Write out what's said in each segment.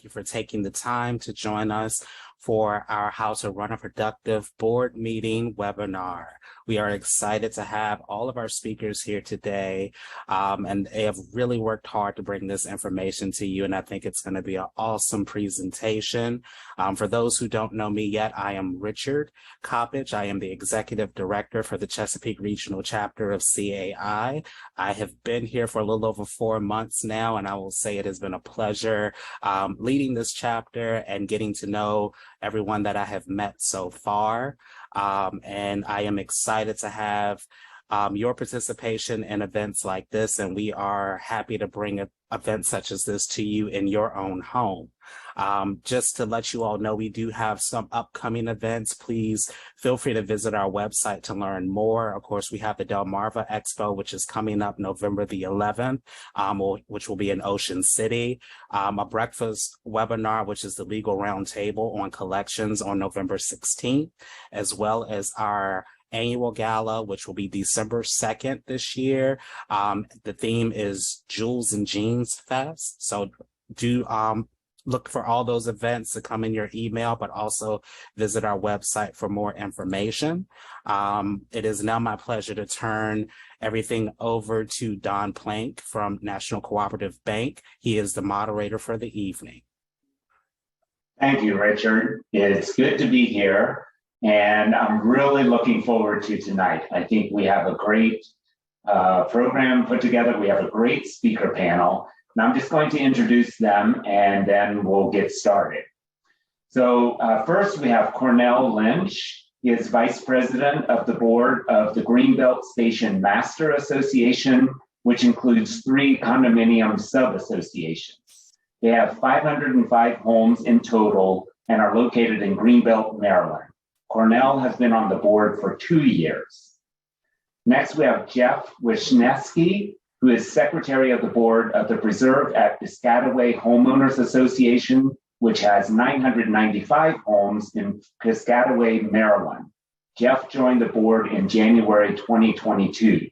you for taking the time to join us for our How to Run a Productive Board Meeting webinar. We are excited to have all of our speakers here today, and they have really worked hard to bring this information to you, and I think it's going to be an awesome presentation. For those who don't know me yet, I am Richard Coppage. I am the Executive Director for the Chesapeake Regional Chapter of CAI. I have been here for a little over 4 months now, and I will say it has been a pleasure leading this chapter and getting to know everyone that I have met so far. And I am excited to have your participation in events like this, and we are happy to bring events such as this to you in your own home. Just to let you all know, we do have some upcoming events. Please feel free to visit our website to learn more. Of course, we have the Delmarva Expo, which is coming up November the 11th, which will be in Ocean City. A breakfast webinar, which is the Legal Roundtable on Collections on November 16th, as well as our annual gala, which will be December 2nd this year. The theme is Jewels and Jeans Fest. So do look for all those events to come in your email, but also visit our website for more information. It is now my pleasure to turn everything over to Don Plank from National Cooperative Bank. He is the moderator for the evening. Thank you, Richard. It's good to be here, and I'm really looking forward to tonight. I think we have a great program put together. We have a great speaker panel. And I'm just going to introduce them, and then we'll get started. So first, we have Cornell Lynch. He is Vice President of the Board of the Greenbelt Station Master Association, which includes 3 condominium sub-associations. They have 505 homes in total and are located in Greenbelt, Maryland. Cornell has been on the board for 2 years. Next, we have Jeff Wisniewski, who is Secretary of the Board of the Preserve at Piscataway Homeowners Association, which has 995 homes in Piscataway, Maryland. Jeff joined the board in January 2022.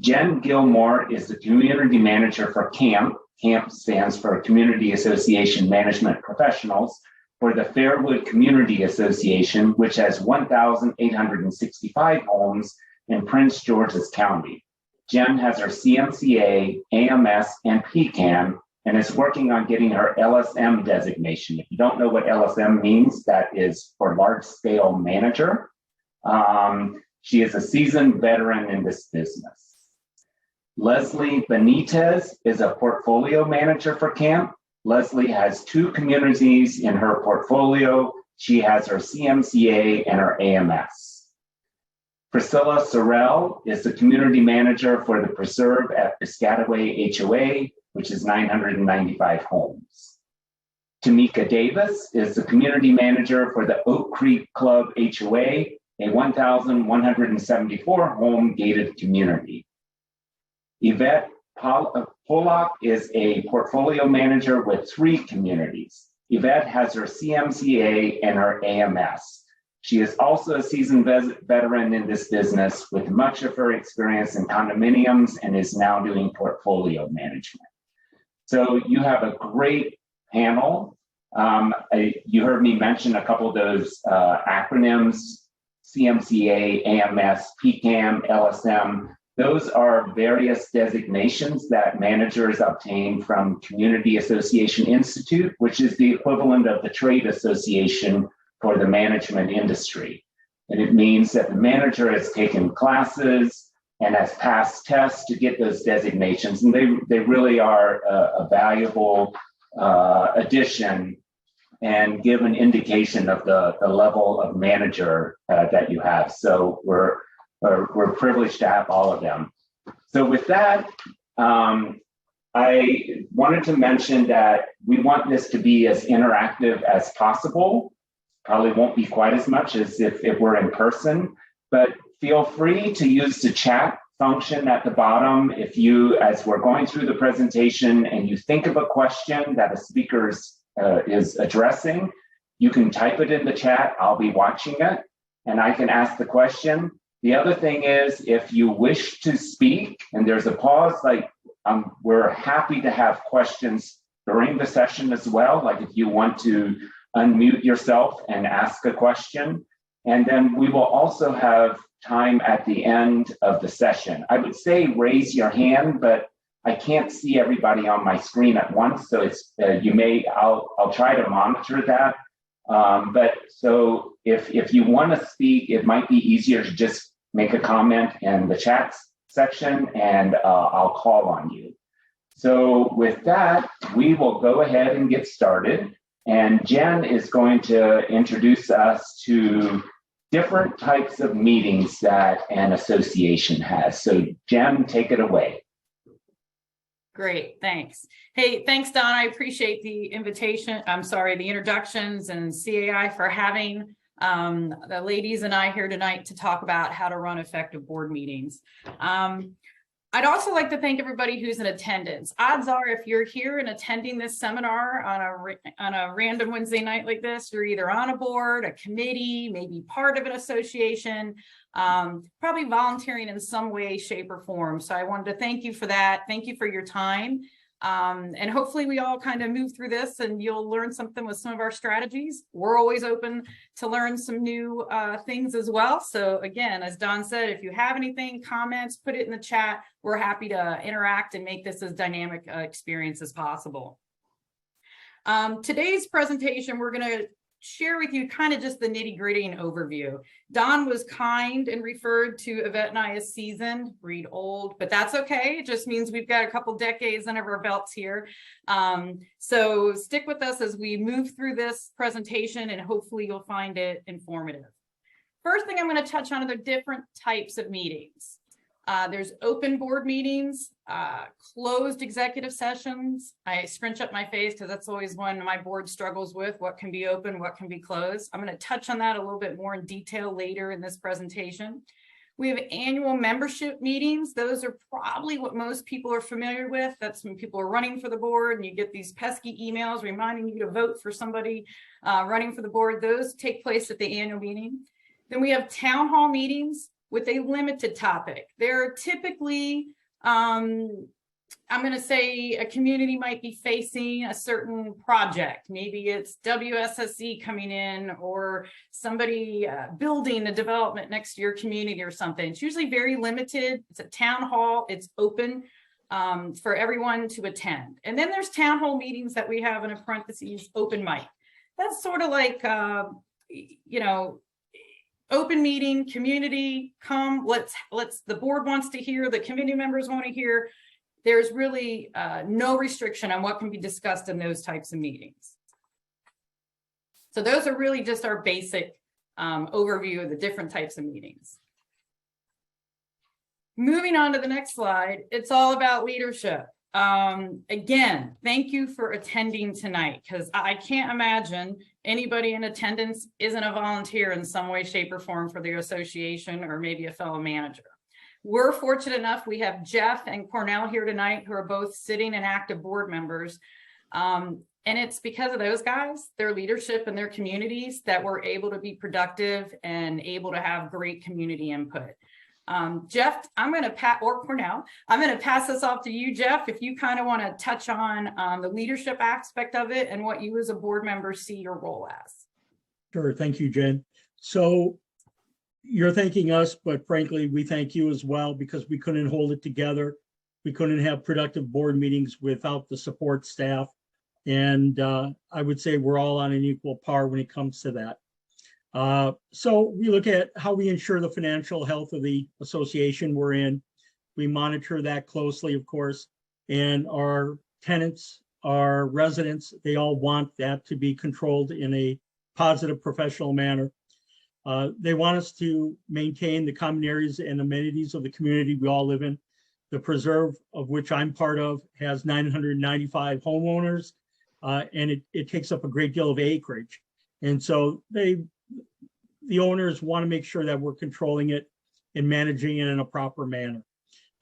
Jen Gilmore is the Community Manager for CAMP. CAMP stands for Community Association Management Professionals, for the Fairwood Community Association, which has 1,865 homes in Prince George's County. Jen has her CMCA, AMS, and PCAM, and is working on getting her LSM designation. If you don't know what LSM means, that is for large scale manager. She is a seasoned veteran in this business. Leslie Benitez is a portfolio manager for CAMP. Leslie has 2 communities in her portfolio. She has her CMCA and her AMS. Priscilla Sorrell is the community manager for the Preserve at Piscataway HOA, which is 995 homes. Tamika Davis is the community manager for the Oak Creek Club HOA, a 1,174 home gated community. Yvette Pollock is a portfolio manager with 3 communities. Yvette has her CMCA and her AMS. She is also a seasoned veteran in this business with much of her experience in condominiums and is now doing portfolio management. So you have a great panel. You heard me mention a couple of those acronyms: CMCA, AMS, PCAM, LSM. Those are various designations that managers obtain from Community Association Institute, which is the equivalent of the trade association for the management industry. And it means that the manager has taken classes and has passed tests to get those designations. And they really are a valuable addition and give an indication of the level of manager that you have. So we're privileged to have all of them. So with that, I wanted to mention that we want this to be as interactive as possible. Probably won't be quite as much as if we're in person, but feel free to use the chat function at the bottom. If you, as we're going through the presentation and you think of a question that a speaker is addressing, you can type it in the chat. I'll be watching it and I can ask the question. The other thing is, if you wish to speak and there's a pause, we're happy to have questions during the session as well, like if you want to unmute yourself and ask a question. And then we will also have time at the end of the session. I would say raise your hand, but I can't see everybody on my screen at once. So it's I'll try to monitor that. But so if you want to speak, it might be easier to just make a comment in the chat section and I'll call on you. So with that, we will go ahead and get started. And Jen is going to introduce us to different types of meetings that an association has. So Jen, take it away. Great, thanks. Hey, thanks, Don. I appreciate the invitation. The introductions, and CAI for having the ladies and I here tonight to talk about how to run effective board meetings. I'd also like to thank everybody who's in attendance. Odds are, if you're here and attending this seminar on a random Wednesday night like this, you're either on a board, a committee, maybe part of an association, probably volunteering in some way, shape, or form. So I wanted to thank you for that. Thank you for your time. And hopefully we all kind of move through this and you'll learn something with some of our strategies. We're always open to learn some new things as well. So again, as Don said, if you have anything, comments, put it in the chat. We're happy to interact and make this as dynamic experience as possible. Today's presentation, we're going to share with you kind of just the nitty-gritty and overview. Don was kind and referred to Yvette and I as seasoned, read old, but that's okay. It just means we've got a couple decades under our belts here. So stick with us as we move through this presentation and hopefully you'll find it informative. First thing I'm going to touch on are the different types of meetings. There's open board meetings, closed executive sessions. I scrunch up my face because that's always one my board struggles with, what can be open, what can be closed. I'm going to touch on that a little bit more in detail later in this presentation. We have annual membership meetings. Those are probably what most people are familiar with. That's when people are running for the board and you get these pesky emails reminding you to vote for somebody running for the board. Those take place at the annual meeting. Then we have town hall meetings with a limited topic. They're typically, I'm going to say a community might be facing a certain project. Maybe it's WSSC coming in or somebody building a development next to your community or something. It's usually very limited. It's a town hall. It's open for everyone to attend. And then there's town hall meetings that we have in a parentheses, open mic. That's sort of like, open meeting, community, come, let's the board wants to hear, the committee members want to hear. There's really no restriction on what can be discussed in those types of meetings. So those are really just our basic overview of the different types of meetings. Moving on to the next slide, it's all about leadership. Again, thank you for attending tonight, because I can't imagine anybody in attendance isn't a volunteer in some way, shape, or form for the association or maybe a fellow manager. We're fortunate enough, we have Jeff and Cornell here tonight who are both sitting and active board members. And it's because of those guys, their leadership and their communities, that we're able to be productive and able to have great community input. Jeff, or Cornell, I'm going to pass this off to you, Jeff, if you kind of want to touch on the leadership aspect of it and what you as a board member see your role as. Sure. Thank you, Jen. So you're thanking us, but frankly, we thank you as well, because we couldn't hold it together. We couldn't have productive board meetings without the support staff. And I would say we're all on an equal par when it comes to that. So we look at how we ensure the financial health of the association we're in. We monitor that closely, of course, and our tenants, our residents, they all want that to be controlled in a positive, professional manner. They want us to maintain the common areas and amenities of the community we all live in. The preserve, of which I'm part of, has 995 homeowners, and it takes up a great deal of acreage. And so the owners want to make sure that we're controlling it and managing it in a proper manner.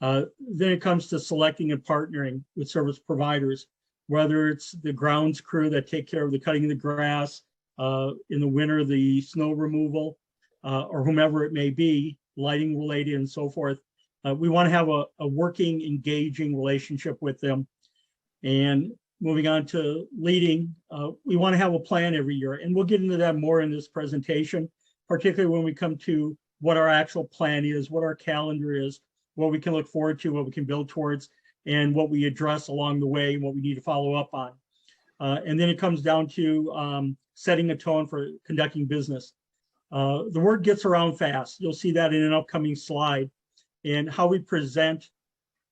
Then it comes to selecting and partnering with service providers, whether it's the grounds crew that take care of the cutting of the grass, in the winter, the snow removal, or whomever it may be, lighting related and so forth. We want to have a working, engaging relationship with them. And moving on to leading, we want to have a plan every year, and we'll get into that more in this presentation, particularly when we come to what our actual plan is, what our calendar is, what we can look forward to, what we can build towards, and what we address along the way, and what we need to follow up on. And then it comes down to setting a tone for conducting business. The word gets around fast. You'll see that in an upcoming slide, and how we present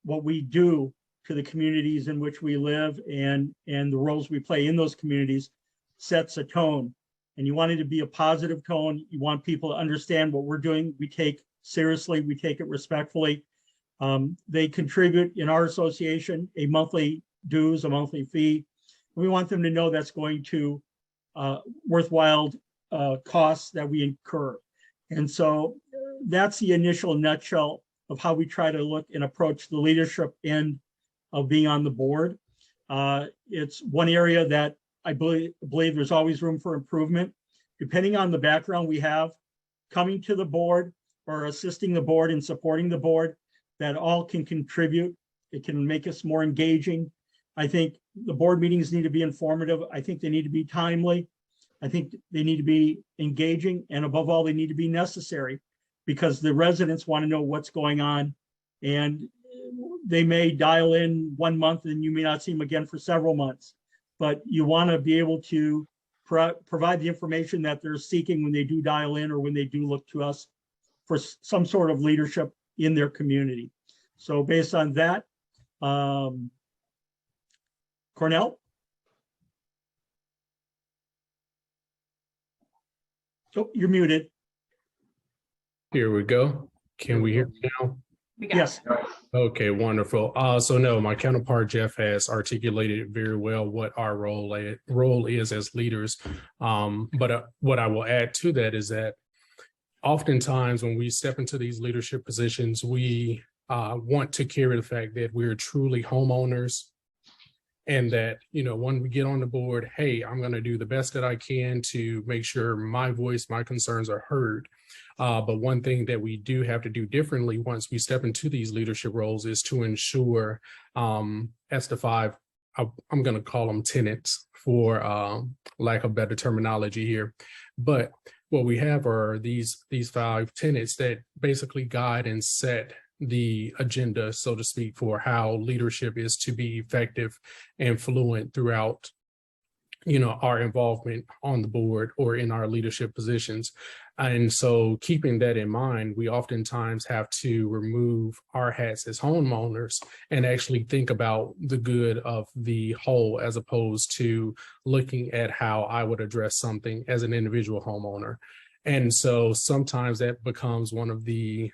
what we do to the communities in which we live and the roles we play in those communities sets a tone. And you want it to be a positive tone. You want people to understand what we're doing. We take seriously, we take it respectfully. They contribute in our association a monthly dues, a monthly fee. We want them to know that's going to worthwhile costs that we incur. And so that's the initial nutshell of how we try to look and approach the leadership end of being on the board. It's one area that I believe there's always room for improvement. Depending on the background we have, coming to the board or assisting the board and supporting the board, that all can contribute. It can make us more engaging. I think the board meetings need to be informative. I think they need to be timely. I think they need to be engaging, and above all, they need to be necessary, because the residents want to know what's going on, and they may dial in 1 month and you may not see them again for several months, but you want to be able to provide the information that they're seeking when they do dial in, or when they do look to us for some sort of leadership in their community. So based on that, Cornell? Oh, you're muted. Here we go. Can we hear me now? We got Yes. Okay, wonderful. So no, my counterpart Jeff has articulated very well what our role is as leaders. But what I will add to that is that oftentimes when we step into these leadership positions, we want to carry the fact that we're truly homeowners, and that, you know, when we get on the board, hey, I'm going to do the best that I can to make sure my voice, my concerns are heard. But one thing that we do have to do differently once we step into these leadership roles is to ensure, as the five, I'm going to call them tenants for lack of better terminology here. But what we have are these 5 tenets that basically guide and set the agenda, so to speak, for how leadership is to be effective and fluent throughout, you know, our involvement on the board or in our leadership positions. And so keeping that in mind, we oftentimes have to remove our hats as homeowners and actually think about the good of the whole, as opposed to looking at how I would address something as an individual homeowner. And so sometimes that becomes one of the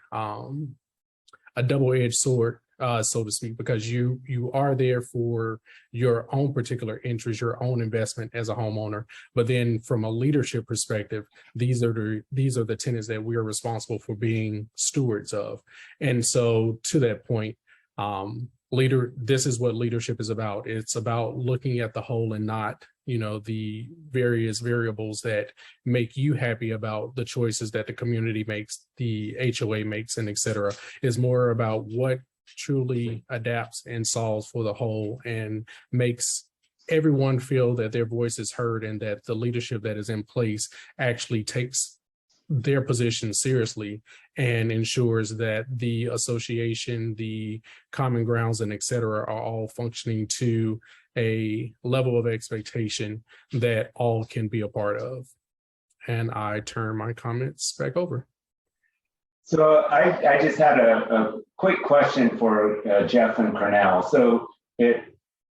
a double-edged sword, so to speak, because you are there for your own particular interest, your own investment as a homeowner. But then from a leadership perspective, these are the tenets that we are responsible for being stewards of. And so to that point, this is what leadership is about. It's about looking at the whole and not, you know, the various variables that make you happy about the choices that the community makes, the HOA makes, and et cetera. Is more about what truly adapts and solves for the whole and makes everyone feel that their voice is heard, and that the leadership that is in place actually takes their position seriously and ensures that the association, the common grounds, and et cetera are all functioning to a level of expectation that all can be a part of. And I turn my comments back over. So I just had a quick question for Jeff and Cornell. So it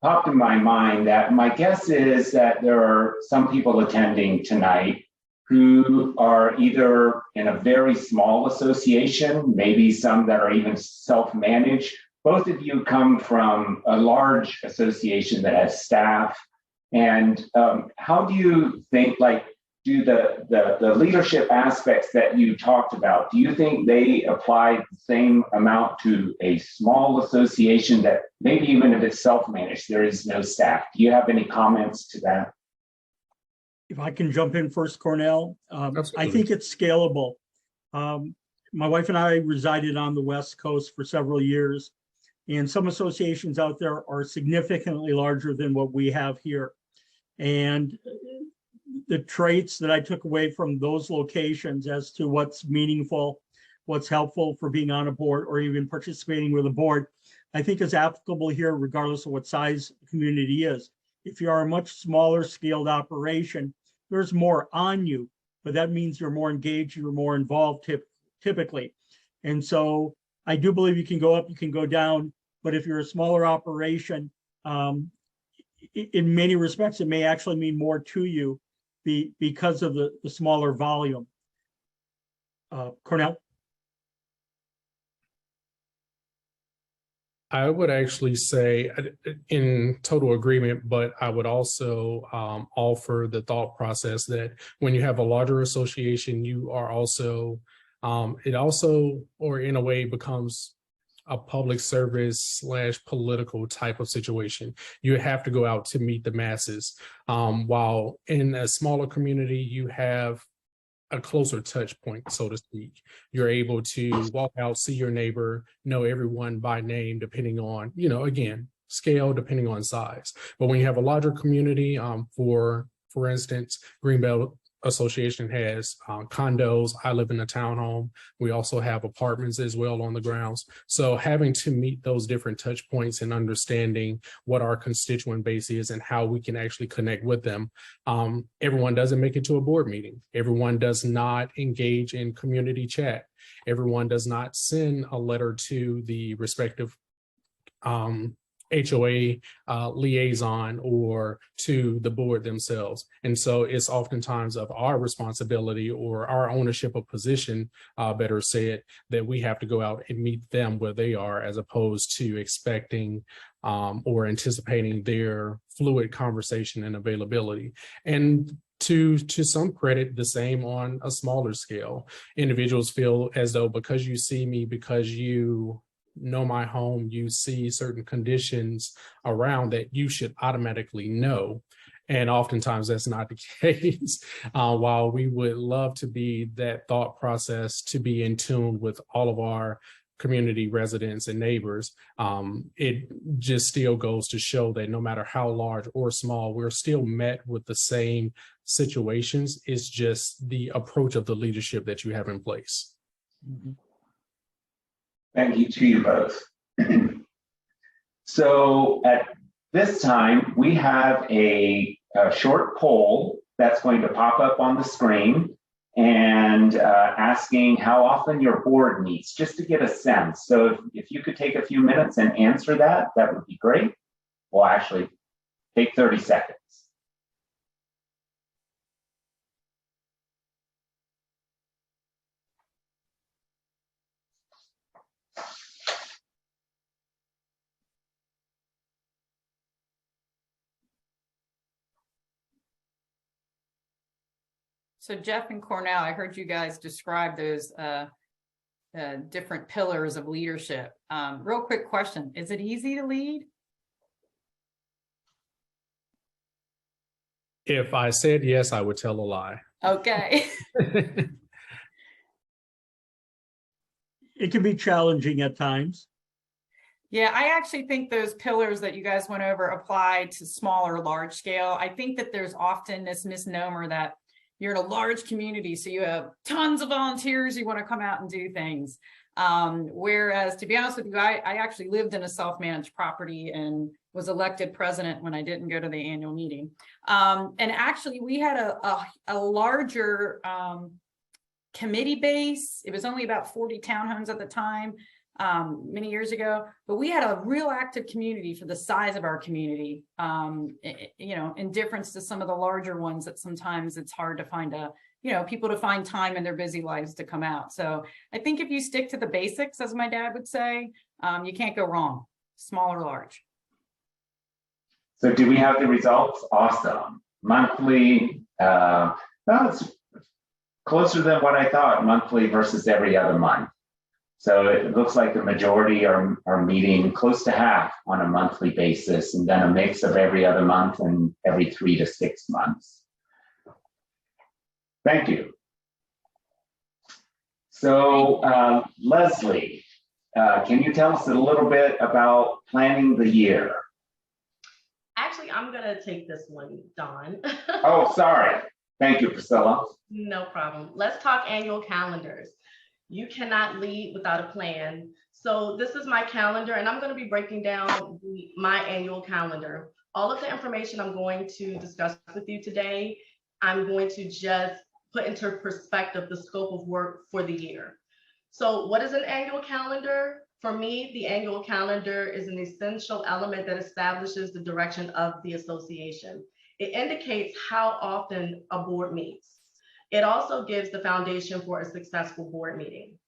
popped in my mind that my guess is that there are some people attending tonight who are either in a very small association, maybe some that are even self-managed. Both of you come from a large association that has staff. And how do you think, like, do the leadership aspects that you talked about, do you think they apply the same amount to a small association that maybe even if it's self-managed, there is no staff? Do you have any comments to that? If I can jump in first, Cornell, I think it's scalable. My wife and I resided on the West Coast for several years, And some associations out there are significantly larger than what we have here. And the traits that I took away from those locations as to what's meaningful, what's helpful for being on a board or even participating with a board, I think is applicable here regardless of what size the community is. If you are a much smaller scaled operation, there's more on you, but that means you're more engaged, you're more involved typically. And so I do believe you can go up, you can go down, but if you're a smaller operation, in many respects, it may actually mean more to you because of the smaller volume. Cornell? I would actually say in total agreement, but I would also offer the thought process that when you have a larger association, you are also, it also, or in a way, becomes a public service / political type of situation. You have to go out to meet the masses. While in a smaller community, you have a closer touch point, so to speak. You're able to walk out, see your neighbor, know everyone by name, depending on, again, scale, depending on size. But when you have a larger community, for instance, Greenbelt Association has condos. I live in a townhome. We also have apartments as well on the grounds. So having to meet those different touch points and understanding what our constituent base is and how we can actually connect with them. Everyone doesn't make it to a board meeting. Everyone does not engage in community chat. Everyone does not send a letter to the respective HOA liaison or to the board themselves. And so it's oftentimes of our responsibility or our ownership of position, better said, that we have to go out and meet them where they are, as opposed to expecting or anticipating their fluid conversation and availability. And to some credit, the same on a smaller scale. Individuals feel as though because you see me, because you know my home, you see certain conditions around that you should automatically know. And oftentimes that's not the case. While we would love to be that thought process, to be in tune with all of our community residents and neighbors, it just still goes to show that no matter how large or small, we're still met with the same situations. It's just the approach of the leadership that you have in place. Mm-hmm. Thank you to you both. So at this time, we have a short poll that's going to pop up on the screen and asking how often your board meets, just to get a sense. So if you could take a few minutes and answer that, that would be great. Well, actually, take 30 seconds. So Jeff and Cornell, I heard you guys describe those different pillars of leadership. Real quick question, is it easy to lead? If I said yes, I would tell a lie. Okay. It can be challenging at times. Yeah, I actually think those pillars that you guys went over apply to small or large scale. I think that there's often this misnomer that you're in a large community, so you have tons of volunteers, you want to come out and do things. Whereas, to be honest with you, I actually lived in a self-managed property and was elected president when I didn't go to the annual meeting. And actually, we had a larger committee base. It was only about 40 townhomes at the time, many years ago, but we had a real active community for the size of our community, in difference to some of the larger ones that sometimes it's hard to find people to find time in their busy lives to come out. So I think if you stick to the basics, as my dad would say, you can't go wrong, small or large. So do we have the results? Awesome. Monthly, it's closer than what I thought, monthly versus every other month. So it looks like the majority are meeting close to half on a monthly basis, and then a mix of every other month and every 3 to 6 months. Thank you. So Leslie, Can you tell us a little bit about planning the year? Actually, I'm gonna take this one, Dawn. Oh, sorry. Thank you, Priscilla. No problem. Let's talk annual calendars. You cannot lead without a plan. So this is my calendar, and I'm going to be breaking down my annual calendar. All of the information I'm going to discuss with you today, I'm going to just put into perspective the scope of work for the year. So what is an annual calendar? For me, the annual calendar is an essential element that establishes the direction of the association. It indicates how often a board meets. It also gives the foundation for a successful board meeting.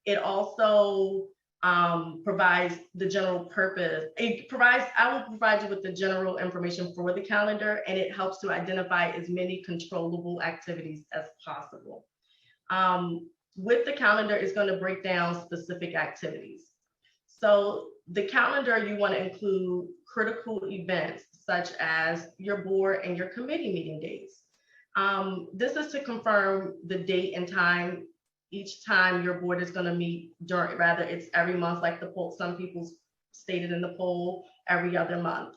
It also provides the general purpose. I will provide you with the general information for the calendar, and it helps to identify as many controllable activities as possible. With the calendar, it's going to break down specific activities. So the calendar, you want to include critical events such as your board and your committee meeting dates. This is to confirm the date and time each time your board is going to meet during, rather it's every month like the poll, some people stated in the poll, every other month.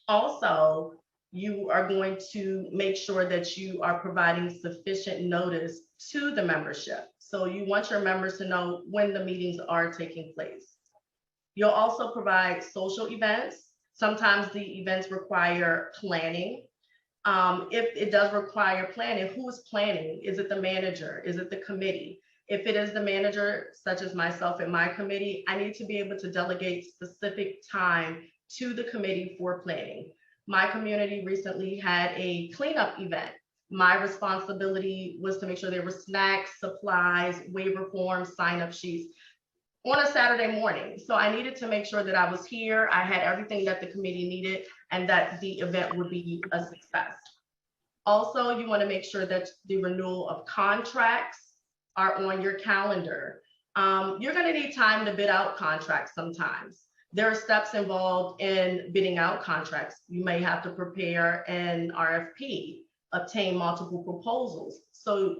Also, you are going to make sure that you are providing sufficient notice to the membership. So you want your members to know when the meetings are taking place. You'll also provide social events. Sometimes the events require planning. If it does require planning, who is planning? Is it the manager? Is it the committee? If it is the manager, such as myself and my committee, I need to be able to delegate specific time to the committee for planning. My community recently had a cleanup event. My responsibility was to make sure there were snacks, supplies, waiver forms, sign-up sheets on a Saturday morning. So I needed to make sure that I was here, I had everything that the committee needed, and that the event would be a success. Also, you want to make sure that the renewal of contracts are on your calendar. You're going to need time to bid out contracts sometimes. There are steps involved in bidding out contracts. You may have to prepare an RFP, obtain multiple proposals. So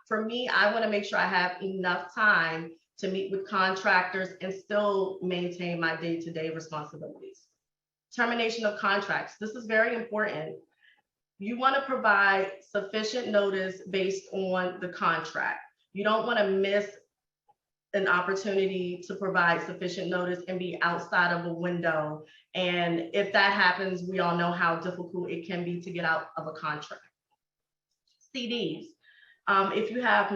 for me, I want to make sure I have enough time to meet with contractors and still maintain my day-to-day responsibilities. Termination of contracts. This is very important. You want to provide sufficient notice based on the contract. You don't want to miss an opportunity to provide sufficient notice and be outside of a window. And if that happens, we all know how difficult it can be to get out of a contract. CDs. If you have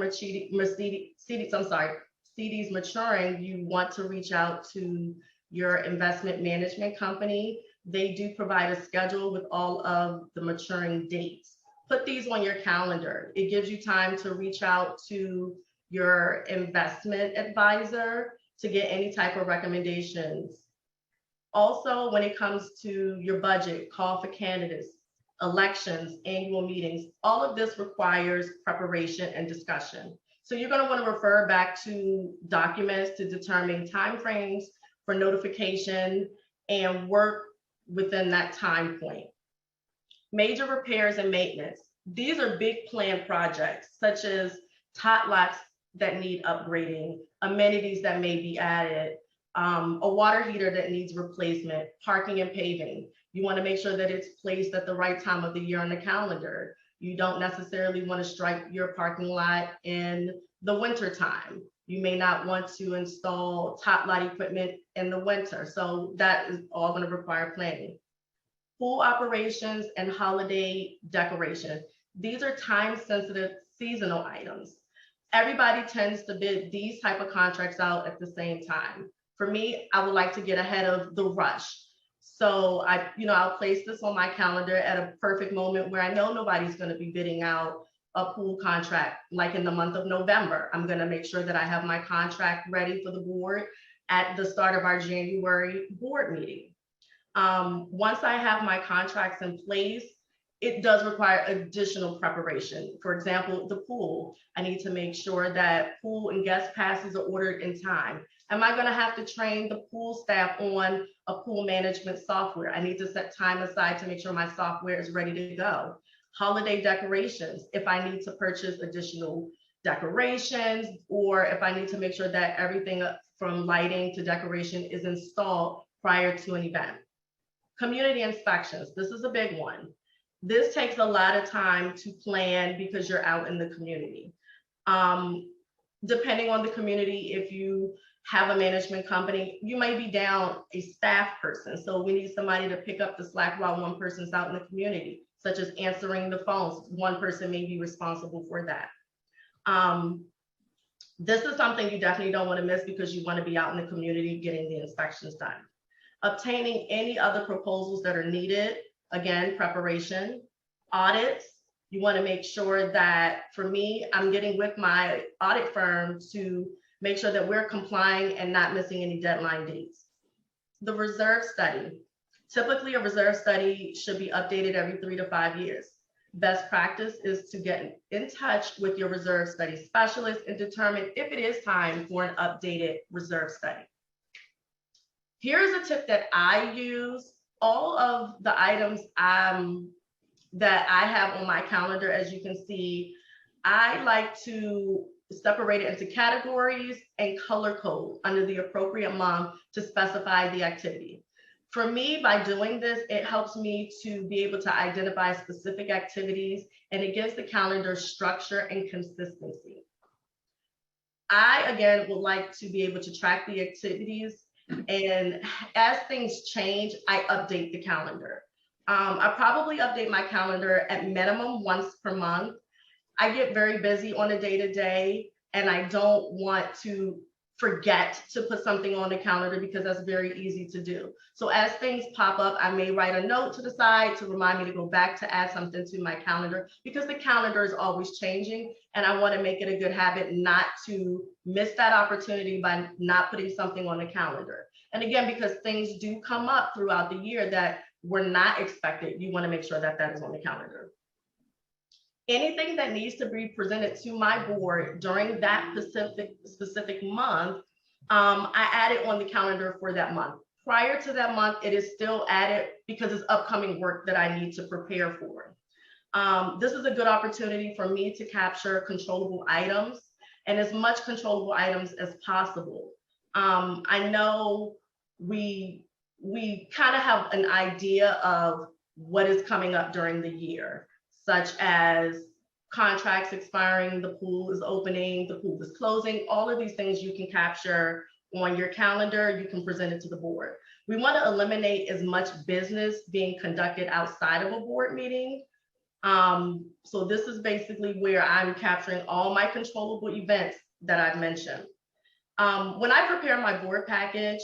CDs maturing, you want to reach out to your investment management company. They do provide a schedule with all of the maturing dates. Put these on your calendar. It gives you time to reach out to your investment advisor to get any type of recommendations. Also, when it comes to your budget, call for candidates, elections, annual meetings, all of this requires preparation and discussion. So you're going to want to refer back to documents to determine timeframes for notification and work within that time point. Major repairs and maintenance. These are big planned projects, such as tot lots that need upgrading, amenities that may be added, a water heater that needs replacement, parking and paving. You want to make sure that it's placed at the right time of the year on the calendar. You don't necessarily want to strike your parking lot in the winter time. You may not want to install tot lot equipment in the winter. So that is all going to require planning. Pool operations and holiday decoration. These are time-sensitive seasonal items. Everybody tends to bid these type of contracts out at the same time. For me, I would like to get ahead of the rush. So I'll place this on my calendar at a perfect moment where I know nobody's going to be bidding out a pool contract like in the month of November. I'm going to make sure that I have my contract ready for the board at the start of our January board meeting. Once I have my contracts in place, it does require additional preparation. For example, the pool, I need to make sure that pool and guest passes are ordered in time. Am I going to have to train the pool staff on a pool management software? I need to set time aside to make sure my software is ready to go. Holiday decorations, if I need to purchase additional decorations, or if I need to make sure that everything from lighting to decoration is installed prior to an event. Community inspections, this is a big one. This takes a lot of time to plan because you're out in the community. Depending on the community, if you have a management company, you might be down a staff person. So we need somebody to pick up the slack while one person's out in the community, such as answering the phones. One person may be responsible for that. This is something you definitely don't want to miss because you want to be out in the community getting the inspections done. Obtaining any other proposals that are needed, again, preparation. Audits, you want to make sure that, for me, I'm getting with my audit firm to make sure that we're complying and not missing any deadline dates. The reserve study. Typically, a reserve study should be updated every 3 to 5 years. Best practice is to get in touch with your reserve study specialist and determine if it is time for an updated reserve study. Here's a tip that I use. All of the items that I have on my calendar, as you can see, I like to separate it into categories and color code under the appropriate month to specify the activity. For me, by doing this, it helps me to be able to identify specific activities, and it gives the calendar structure and consistency. I, again, would like to be able to track the activities, and as things change, I update the calendar. I probably update my calendar at minimum once per month. I get very busy on a day-to-day, and I don't want to forget to put something on the calendar because that's very easy to do. So as things pop up, I may write a note to the side to remind me to go back to add something to my calendar, because the calendar is always changing, and I want to make it a good habit not to miss that opportunity by not putting something on the calendar. And again, because things do come up throughout the year that were not expected, you want to make sure that that is on the calendar. Anything that needs to be presented to my board during that specific month, I add it on the calendar for that month. Prior to that month, it is still added because it's upcoming work that I need to prepare for. This is a good opportunity for me to capture controllable items and as much controllable items as possible. I know we kind of have an idea of what is coming up during the year, such as contracts expiring, the pool is opening, the pool is closing. All of these things you can capture on your calendar, you can present it to the board. We want to eliminate as much business being conducted outside of a board meeting. So this is basically where I'm capturing all my controllable events that I've mentioned. When I prepare my board package,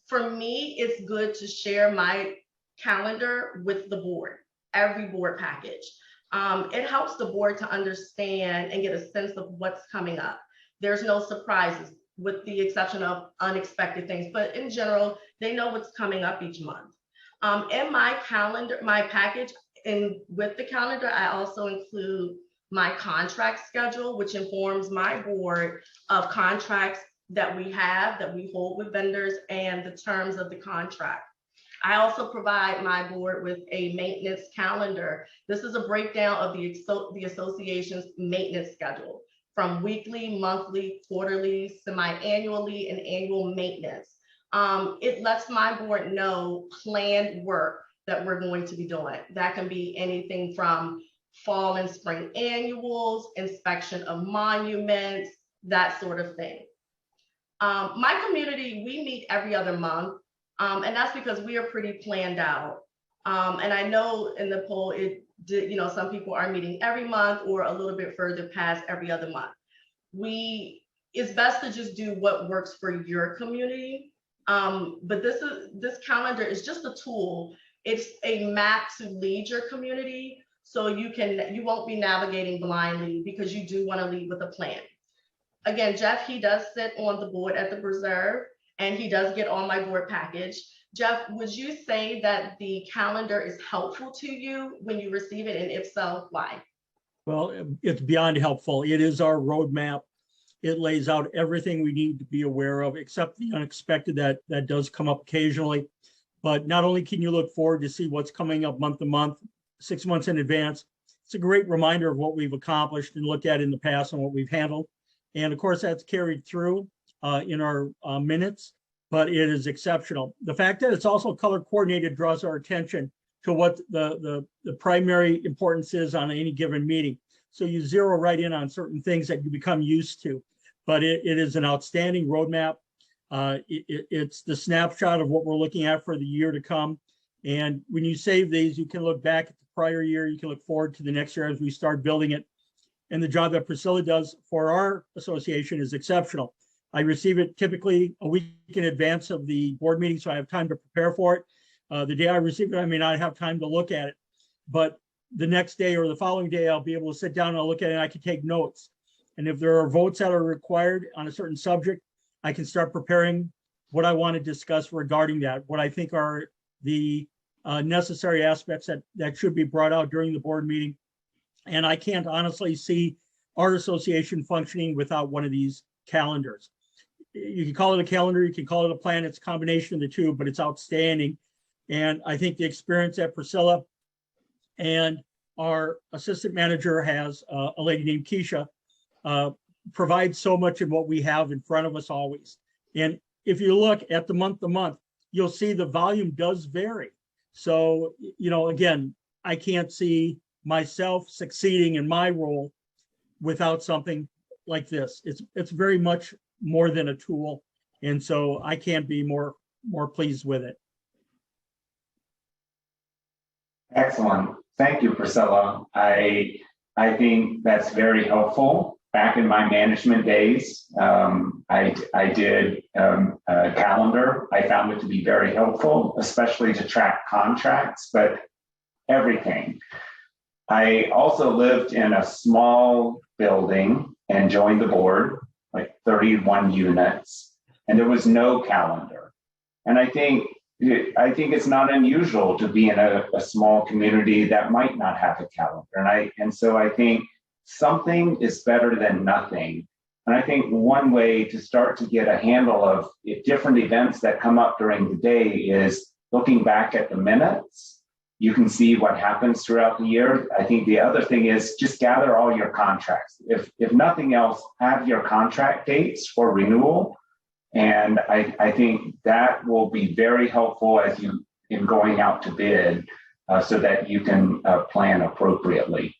for me, it's good to share my calendar with the board, every board package. It helps the board to understand and get a sense of what's coming up. There's no surprises, with the exception of unexpected things, but in general, they know what's coming up each month. In my calendar, my package, and with the calendar, I also include my contract schedule, which informs my board of contracts that we have, that we hold with vendors, and the terms of the contract. I also provide my board with a maintenance calendar. This is a breakdown of the association's maintenance schedule, from weekly, monthly, quarterly, semi-annually, and annual maintenance. It lets my board know planned work that we're going to be doing. That can be anything from fall and spring annuals, inspection of monuments, that sort of thing. My community, we meet every other month. And that's because we are pretty planned out. And I know in the poll, some people are meeting every month or a little bit further past every other month. It's best to just do what works for your community. But this calendar is just a tool. It's a map to lead your community, so you won't be navigating blindly, because you do want to lead with a plan. Again, Jeff, he does sit on the board at the Preserve, and he does get on my board package. Jeff, would you say that the calendar is helpful to you when you receive it? And if so, why? Well, it's beyond helpful. It is our roadmap. It lays out everything we need to be aware of, except the unexpected that does come up occasionally. But not only can you look forward to see what's coming up month to month, 6 months in advance, it's a great reminder of what we've accomplished and looked at in the past and what we've handled. And of course, that's carried through in our minutes, but it is exceptional. The fact that it's also color coordinated draws our attention to what the primary importance is on any given meeting. So you zero right in on certain things that you become used to, but it is an outstanding roadmap. It's the snapshot of what we're looking at for the year to come. And when you save these, you can look back at the prior year, you can look forward to the next year as we start building it. And the job that Priscilla does for our association is exceptional. I receive it typically a week in advance of the board meeting, so I have time to prepare for it. The day I receive it, I may not have time to look at it, but the next day or the following day, I'll be able to sit down and I'll look at it and I can take notes. And if there are votes that are required on a certain subject, I can start preparing what I want to discuss regarding that, what I think are the necessary aspects that should be brought out during the board meeting. And I can't honestly see our association functioning without one of these calendars. You can call it a calendar, you can call it a plan, it's a combination of the two, but it's outstanding. And I think the experience that Priscilla and our assistant manager has, a lady named Keisha, provides so much of what we have in front of us always. And if you look at the month to month, you'll see the volume does vary. So, you know, again, I can't see myself succeeding in my role without something like this. It's very much more than a tool. And so I can't be more pleased with it. Excellent. Thank you, Priscilla. I think that's very helpful. Back in my management days, I did a calendar. I found it to be very helpful, especially to track contracts, but everything. I also lived in a small building and joined the board, like 31 units, and there was no calendar. And I think it's not unusual to be in a small community that might not have a calendar. And so I think something is better than nothing. And I think one way to start to get a handle of different events that come up during the day is looking back at the minutes. You can see what happens throughout the year. I think the other thing is just gather all your contracts. If nothing else, have your contract dates for renewal. And I think that will be very helpful as you in going out to bid so that you can plan appropriately.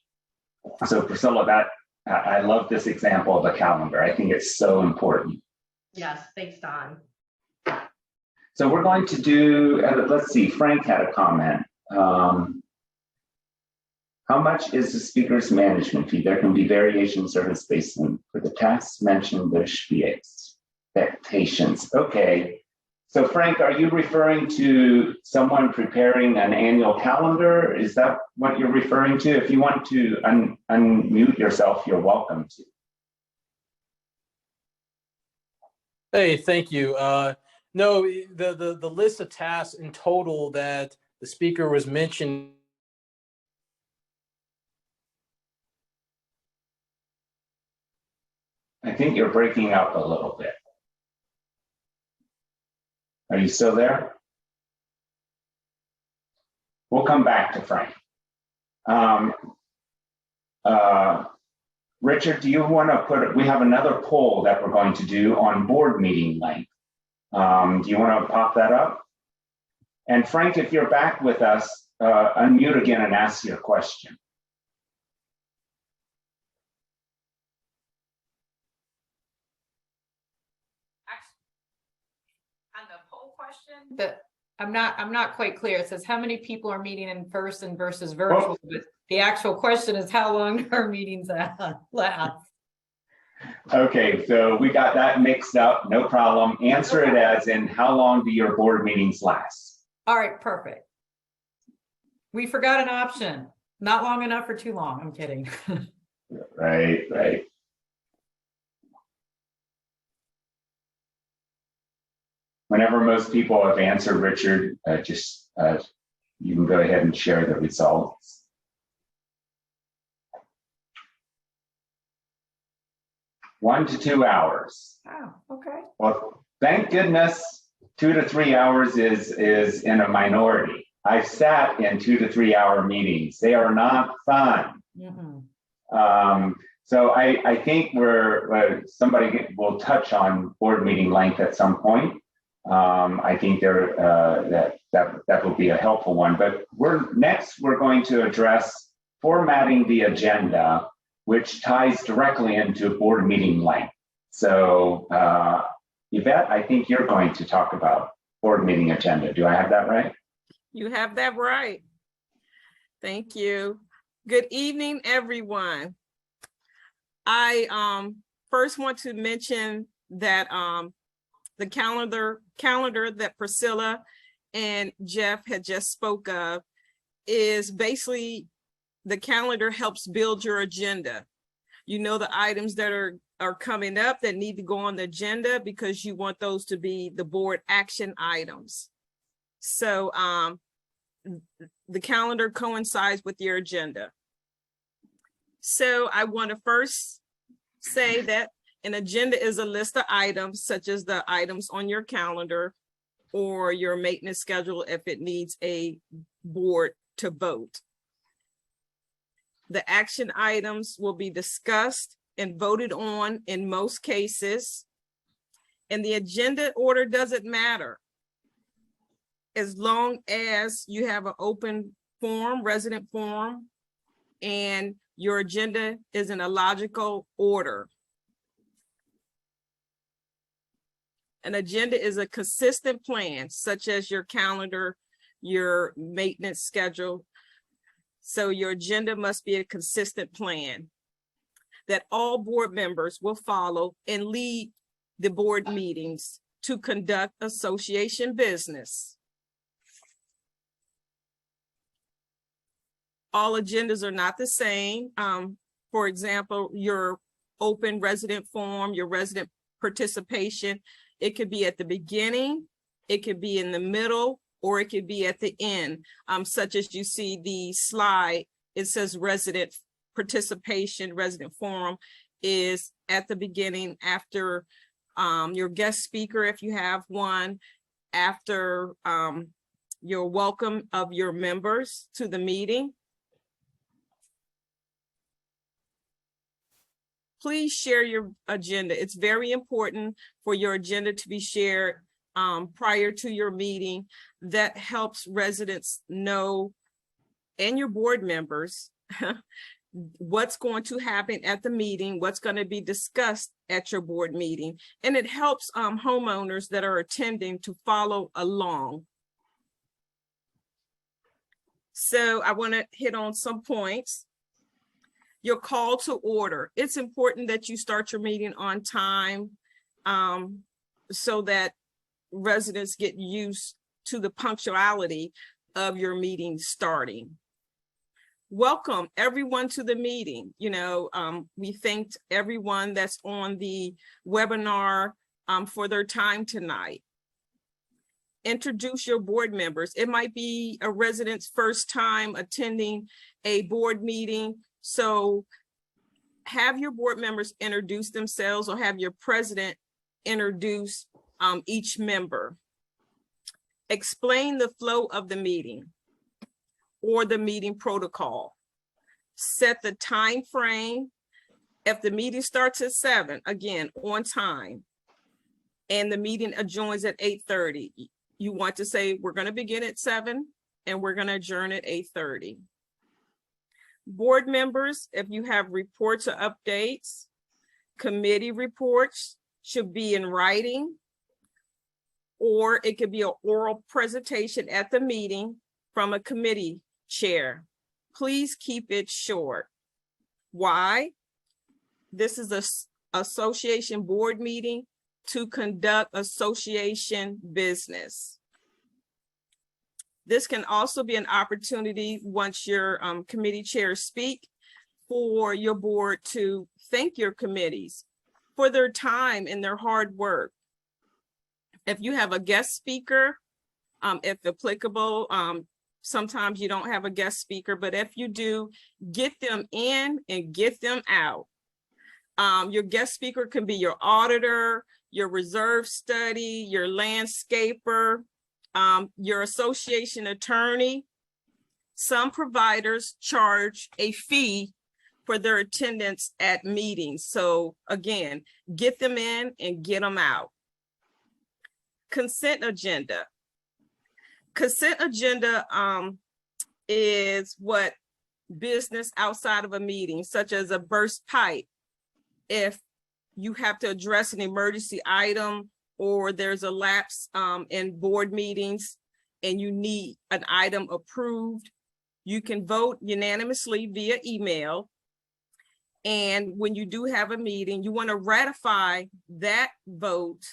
So Priscilla, I love this example of a calendar. I think it's so important. Yes, thanks, Don. So we're going to do, let's see, Frank had a comment. How much is the speaker's management fee? There can be variations or based on for the tasks mentioned, there should be expectations. Okay. So Frank, are you referring to someone preparing an annual calendar? Is that what you're referring to? If you want to unmute yourself, you're welcome to. Hey, thank you. No, the list of tasks in total that the speaker was mentioning. I think you're breaking up a little bit. Are you still there? We'll come back to Frank. Richard, do you want to we have another poll that we're going to do on board meeting length. Do you want to pop that up? And Frank, if you're back with us, unmute again and ask your question. On the poll question, but I'm not quite clear. It says how many people are meeting in person versus virtual, but the actual question is how long are meetings last? Okay, so we got that mixed up, no problem. Answer it as in how long do your board meetings last? All right, perfect. We forgot an option. Not long enough or too long. I'm kidding. Right. Whenever most people have answered, Richard, you can go ahead and share the results. One to 2 hours. Oh, okay. Well, thank goodness 2 to 3 hours is in a minority. I've sat in 2 to 3 hour meetings. They are not fun. Mhm. So I think somebody will touch on board meeting length at some point. I think that will be a helpful one. But we're going to address formatting the agenda, which ties directly into board meeting length. So Yvette, I think you're going to talk about board meeting agenda. Do I have that right? You have that right. Thank you. Good evening, everyone. I first want to mention that the calendar that Priscilla and Jeff had just spoke of is basically the calendar helps build your agenda. You know the items that are coming up that need to go on the agenda because you want those to be the board action items. So the calendar coincides with your agenda. So I want to first say that an agenda is a list of items such as the items on your calendar or your maintenance schedule if it needs a board to vote. The action items will be discussed and voted on in most cases. And the agenda order doesn't matter as long as you have an open forum, resident forum, and your agenda is in a logical order. An agenda is a consistent plan, such as your calendar, your maintenance schedule. So your agenda must be a consistent plan that all board members will follow and lead the board meetings to conduct association business. All agendas are not the same. For example, your open resident forum, your resident participation, it could be at the beginning, it could be in the middle, or it could be at the end. Such as you see the slide, it says resident participation, resident forum is at the beginning after your guest speaker, if you have one, after your welcome of your members to the meeting. Please share your agenda. It's very important for your agenda to be shared prior to your meeting. That helps residents know, and your board members, what's going to happen at the meeting, what's going to be discussed at your board meeting. And it helps homeowners that are attending to follow along. So I want to hit on some points. Your call to order. It's important that you start your meeting on time so that residents get used to the punctuality of your meeting starting. Welcome everyone to the meeting. You know, we thanked everyone that's on the webinar for their time tonight. Introduce your board members. It might be a resident's first time attending a board meeting. So have your board members introduce themselves or have your president introduce each member. Explain the flow of the meeting or the meeting protocol. Set the time frame. If the meeting starts at 7, again, on time, and the meeting adjourns at 8:30, you want to say, we're going to begin at 7 and we're going to adjourn at 8:30. Board members, if you have reports or updates, committee reports should be in writing, or it could be an oral presentation at the meeting from a committee chair. Please keep it short. Why? This is an association board meeting to conduct association business. This can also be an opportunity once your committee chairs speak for your board to thank your committees for their time and their hard work. If you have a guest speaker, if applicable, sometimes you don't have a guest speaker, but if you do, get them in and get them out. Your guest speaker can be your auditor, your reserve study, your landscaper, your association attorney. Some providers charge a fee for their attendance at meetings. So again, get them in and get them out. Consent agenda. Consent agenda is what business outside of a meeting, such as a burst pipe, if you have to address an emergency item or there's a lapse in board meetings and you need an item approved, you can vote unanimously via email. And when you do have a meeting, you want to ratify that vote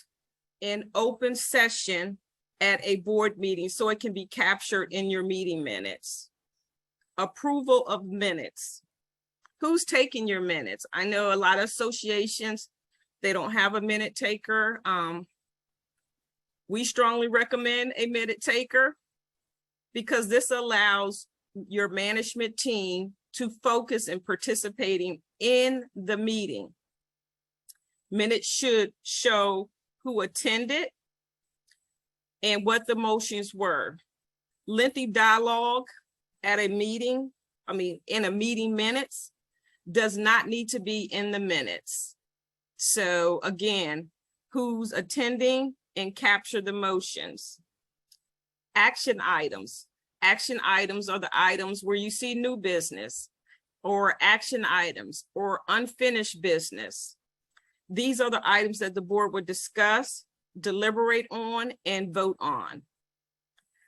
in open session at a board meeting so it can be captured in your meeting minutes. Approval of minutes. Who's taking your minutes? I know a lot of associations, they don't have a minute taker. We strongly recommend a minute taker because this allows your management team to focus and participating in the meeting. Minutes should show who attended and what the motions were. Lengthy dialogue at a meeting, in a meeting minutes, does not need to be in the minutes. So again, who's attending and capture the motions. Action items. Action items are the items where you see new business or action items or unfinished business. These are the items that the board would discuss, deliberate on, and vote on.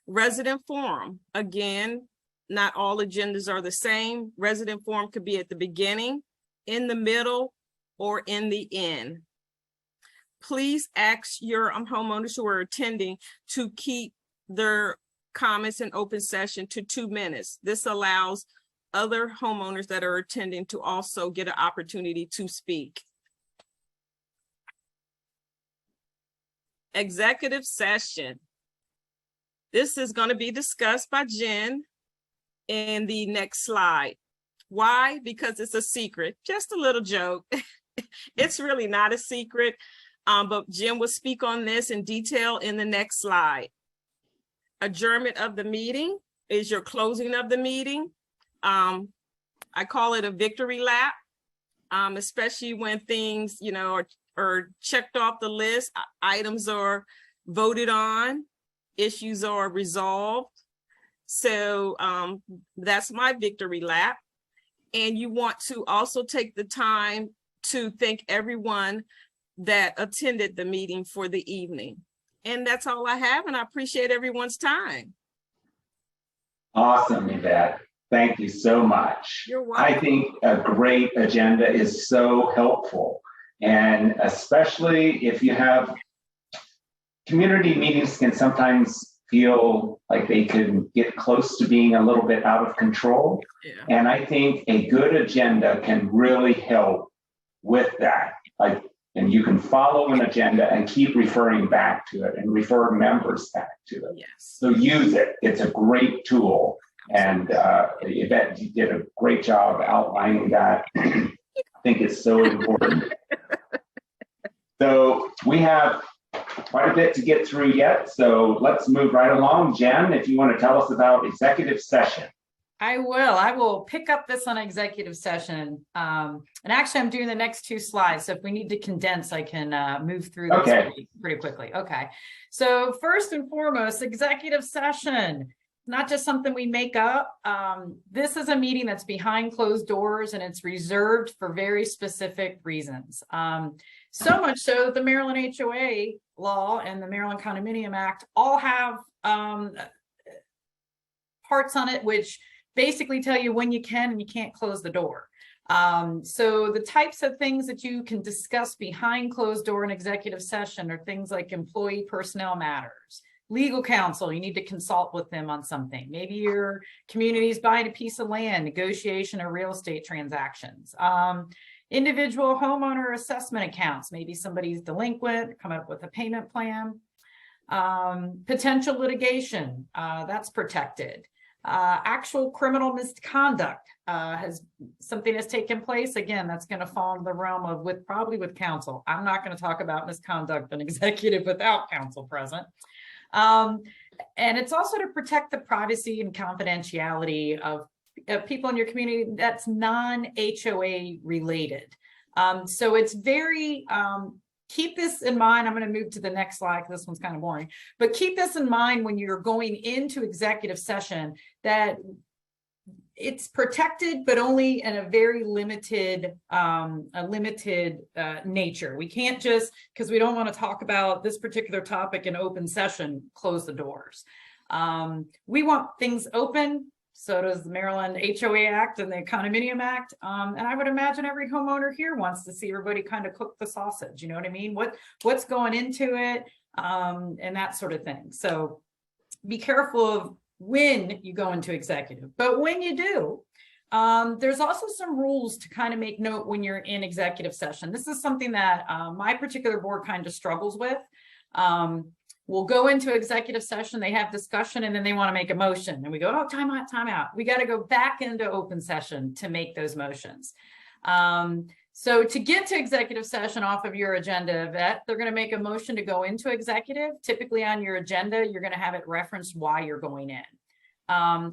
Resident forum. Again, not all agendas are the same. Resident forum could be at the beginning, in the middle, or in the end. Please ask your homeowners who are attending to keep their comments in open session to 2 minutes. This allows other homeowners that are attending to also get an opportunity to speak. Executive session. This is going to be discussed by Jen in the next slide. Why? Because it's a secret. Just a little joke. It's really not a secret, but Jen will speak on this in detail in the next slide. Adjournment of the meeting is your closing of the meeting. I call it a victory lap, especially when things, are checked off the list, items are voted on, issues are resolved. So that's my victory lap. And you want to also take the time to thank everyone that attended the meeting for the evening. And that's all I have, and I appreciate everyone's time. Awesome, Yvette. Thank you so much. You're welcome. I think a great agenda is so helpful. And especially if you have community meetings can sometimes feel like they can get close to being a little bit out of control. Yeah. And I think a good agenda can really help with that. And you can follow an agenda and keep referring back to it and refer members back to it. Yes. So use it. It's a great tool. And Yvette, you did a great job outlining that. I think it's so important. So we have quite a bit to get through yet. So let's move right along. Jen, if you want to tell us about executive session. I will pick up this on executive session. And actually I'm doing the next 2 slides. So if we need to condense, I can move through this pretty quickly. Okay. So first and foremost, executive session, not just something we make up. This is a meeting that's behind closed doors and it's reserved for very specific reasons. So much so that the Maryland HOA law and the Maryland Condominium Act all have parts on it, which basically tell you when you can and you can't close the door. So the types of things that you can discuss behind closed door in executive session are things like employee personnel matters, legal counsel, you need to consult with them on something. Maybe your community is buying a piece of land, negotiation of real estate transactions. Individual homeowner assessment accounts, maybe somebody's delinquent, come up with a payment plan. Potential litigation, that's protected. Actual criminal misconduct something has taken place. Again, that's going to fall in the realm of probably with counsel. I'm not going to talk about misconduct in executive without counsel present. And it's also to protect the privacy and confidentiality of people in your community that's non-HOA related. So it's very, keep this in mind. I'm going to move to the next slide because this one's kind of boring, but keep this in mind when you're going into executive session, that it's protected, but only in a very limited, nature. We can't just, because we don't want to talk about this particular topic in open session, close the doors. We want things open. So does the Maryland HOA Act and the Condominium Act. And I would imagine every homeowner here wants to see everybody kind of cook the sausage. You know what I mean? What's going into it, and that sort of thing. So be careful of when you go into executive, but when you do, there's also some rules to kind of make note when you're in executive session. This is something that my particular board kind of struggles with. We'll go into executive session, they have discussion, and then they want to make a motion. And we go, oh, time out, time out. We got to go back into open session to make those motions. So to get to executive session off of your agenda, Yvette, they're going to make a motion to go into executive. Typically on your agenda, you're going to have it referenced why you're going in.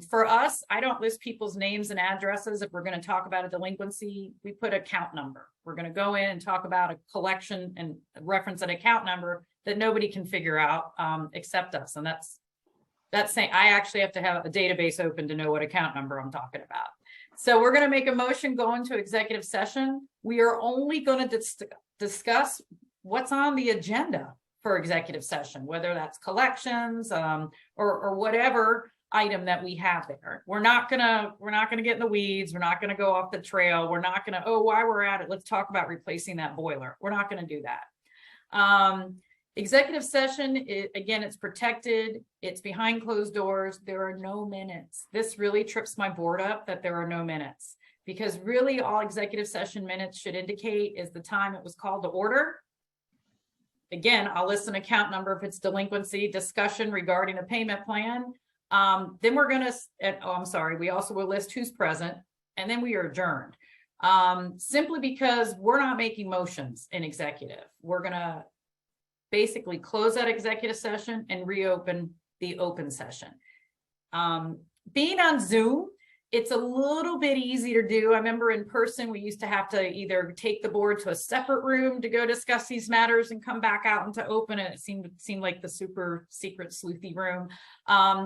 For us, I don't list people's names and addresses. If we're going to talk about a delinquency, we put account number. We're going to go in and talk about a collection and reference an account number that nobody can figure out except us. And that's saying I actually have to have a database open to know what account number I'm talking about. So we're going to make a motion, go into executive session. We are only going to discuss what's on the agenda for executive session, whether that's collections or whatever item that we have there. We're not gonna get in the weeds. We're not gonna go off the trail. We're not gonna, oh, while we're at it, let's talk about replacing that boiler. We're not gonna do that. Executive session, again, it's protected. It's behind closed doors. There are no minutes. This really trips my board up that there are no minutes, because really all executive session minutes should indicate is the time it was called to order. Again, I'll list an account number if it's delinquency, discussion regarding a payment plan. Then we're going to, we also will list who's present, and then we are adjourned. Simply because we're not making motions in executive. We're going to basically close that executive session and reopen the open session. Being on Zoom, it's a little bit easier to do. I remember in person, we used to have to either take the board to a separate room to go discuss these matters and come back out into open. And it seemed like the super secret sleuthy room.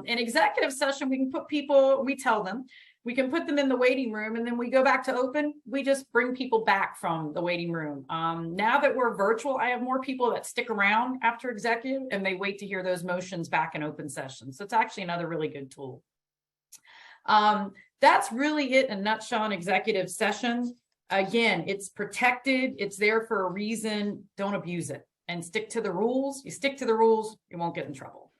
In executive session, we can put people, we tell them, we can put them in the waiting room, and then we go back to open. We just bring people back from the waiting room. Now that we're virtual, I have more people that stick around after executive and they wait to hear those motions back in open session. So it's actually another really good tool. That's really it in a nutshell on executive session. Again, it's protected. It's there for a reason. Don't abuse it and stick to the rules. You stick to the rules, you won't get in trouble.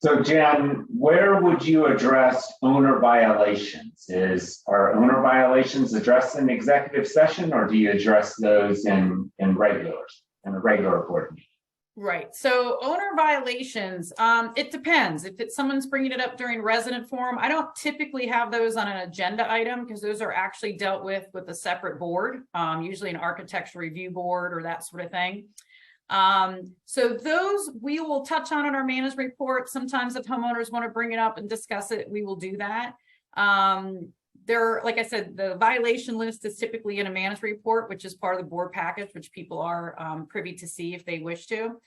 So Jen, where would you address owner violations? Are owner violations addressed in executive session, or do you address those in a regular board meeting? Right. So owner violations, it depends. If it's someone's bringing it up during resident forum, I don't typically have those on an agenda item because those are actually dealt with a separate board, usually an architectural review board or that sort of thing. So those we will touch on in our management report. Sometimes if homeowners want to bring it up and discuss it, we will do that. Like I said, the violation list is typically in a management report, which is part of the board package, which people are privy to see if they wish to.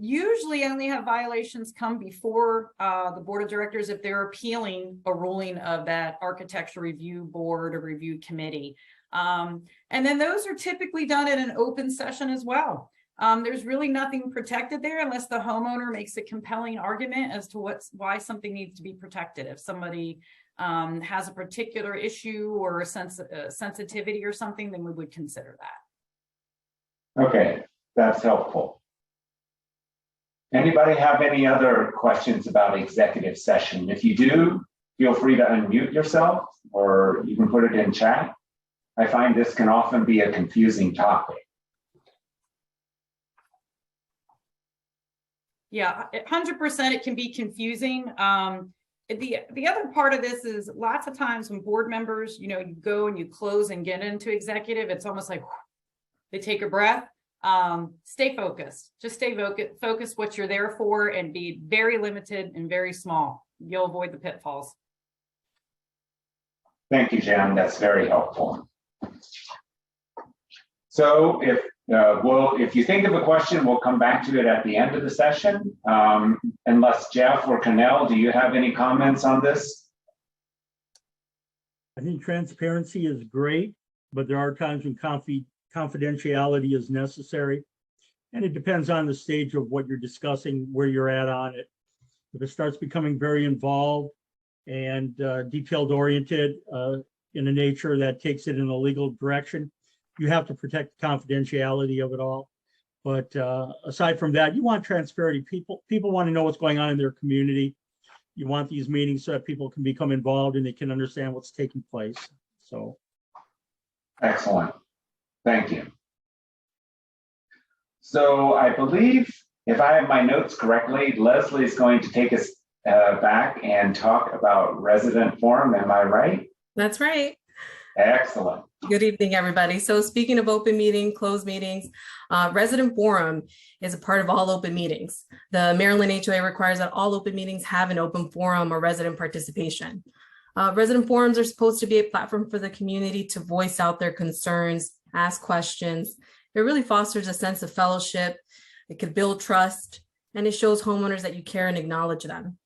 Usually only have violations come before the board of directors if they're appealing a ruling of that architectural review board or review committee. And then those are typically done in an open session as well. There's really nothing protected there unless the homeowner makes a compelling argument as to why something needs to be protected. If somebody has a particular issue or a sensitivity or something, then we would consider that. Okay, that's helpful. Anybody have any other questions about executive session? If you do, feel free to unmute yourself, or you can put it in chat. I find this can often be a confusing topic. Yeah, 100% it can be confusing. The other part of this is lots of times when board members, you go and you close and get into executive, it's almost like they take a breath. Stay focused. Just stay focused what you're there for and be very limited and very small. You'll avoid the pitfalls. Thank you, Jen. That's very helpful. So if you think of a question, we'll come back to it at the end of the session. Unless Jeff or Cannell, do you have any comments on this? I think transparency is great, but there are times when confidentiality is necessary. And it depends on the stage of what you're discussing, where you're at on it. If it starts becoming very involved and detailed oriented in a nature that takes it in a legal direction, you have to protect the confidentiality of it all. But aside from that, you want transparency. People want to know what's going on in their community. You want these meetings so that people can become involved and they can understand what's taking place. So. Excellent. Thank you. So I believe, if I have my notes correctly, Leslie is going to take us back and talk about resident forum. Am I right? That's right. Excellent. Good evening, everybody. So speaking of open meeting, closed meetings, resident forum is a part of all open meetings. The Maryland HOA requires that all open meetings have an open forum or resident participation. Resident forums are supposed to be a platform for the community to voice out their concerns, ask questions. It really fosters a sense of fellowship. It could build trust, and it shows homeowners that you care and acknowledge them.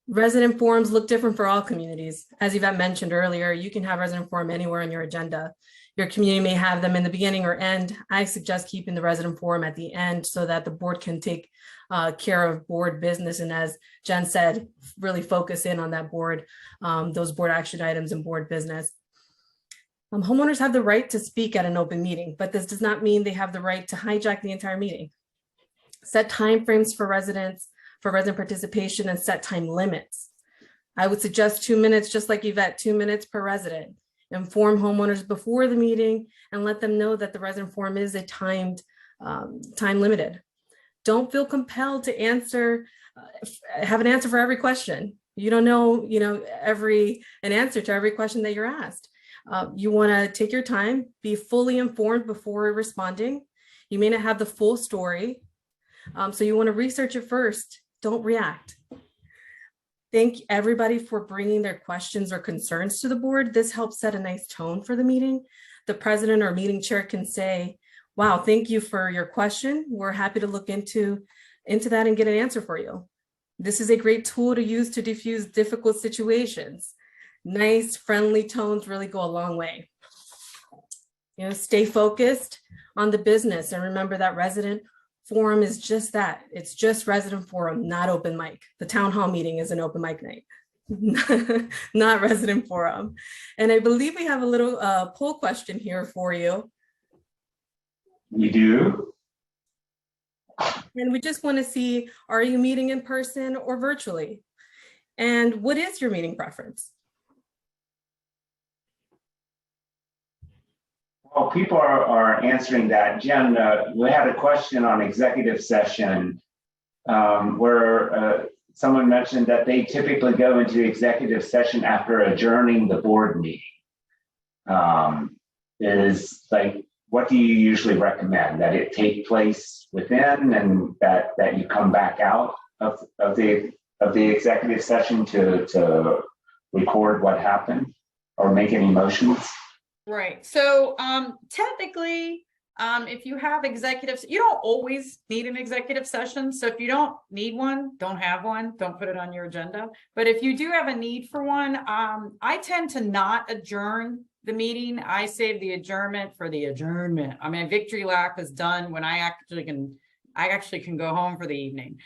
Resident forums look different for all communities. As Yvette mentioned earlier, you can have resident forum anywhere on your agenda. Your community may have them in the beginning or end. I suggest keeping the resident forum at the end so that the board can take care of board business. And as Jen said, really focus in on that board, those board action items and board business. Homeowners have the right to speak at an open meeting, but this does not mean they have the right to hijack the entire meeting. Set timeframes for resident participation and set time limits. I would suggest 2 minutes, just like Yvette, 2 minutes per resident. Inform homeowners before the meeting and let them know that the resident forum is a time limited. Don't feel compelled to answer, have an answer for every question. You don't know, an answer to every question that you're asked. You want to take your time, be fully informed before responding. You may not have the full story, so you want to research it first. Don't react. Thank everybody for bringing their questions or concerns to the board. This helps set a nice tone for the meeting. The president or meeting chair can say, wow, thank you for your question. We're happy to look into that and get an answer for you. This is a great tool to use to diffuse difficult situations. Nice, friendly tones really go a long way. Stay focused on the business and remember that resident forum is just that. It's just resident forum, not open mic. The town hall meeting is an open mic night, not resident forum. And I believe we have a little poll question here for you. We do. And we just want to see, are you meeting in person or virtually? And what is your meeting preference? Well, people are answering that. Jen, we had a question on executive session where someone mentioned that they typically go into executive session after adjourning the board meeting. What do you usually recommend? That it take place within and that you come back out of the executive session to record what happened or make any motions? Right. So technically, if you have executives, you don't always need an executive session. So if you don't need one, don't have one, don't put it on your agenda. But if you do have a need for one, I tend to not adjourn the meeting. I save the adjournment for the adjournment. I mean, victory lap is done when I actually can go home for the evening.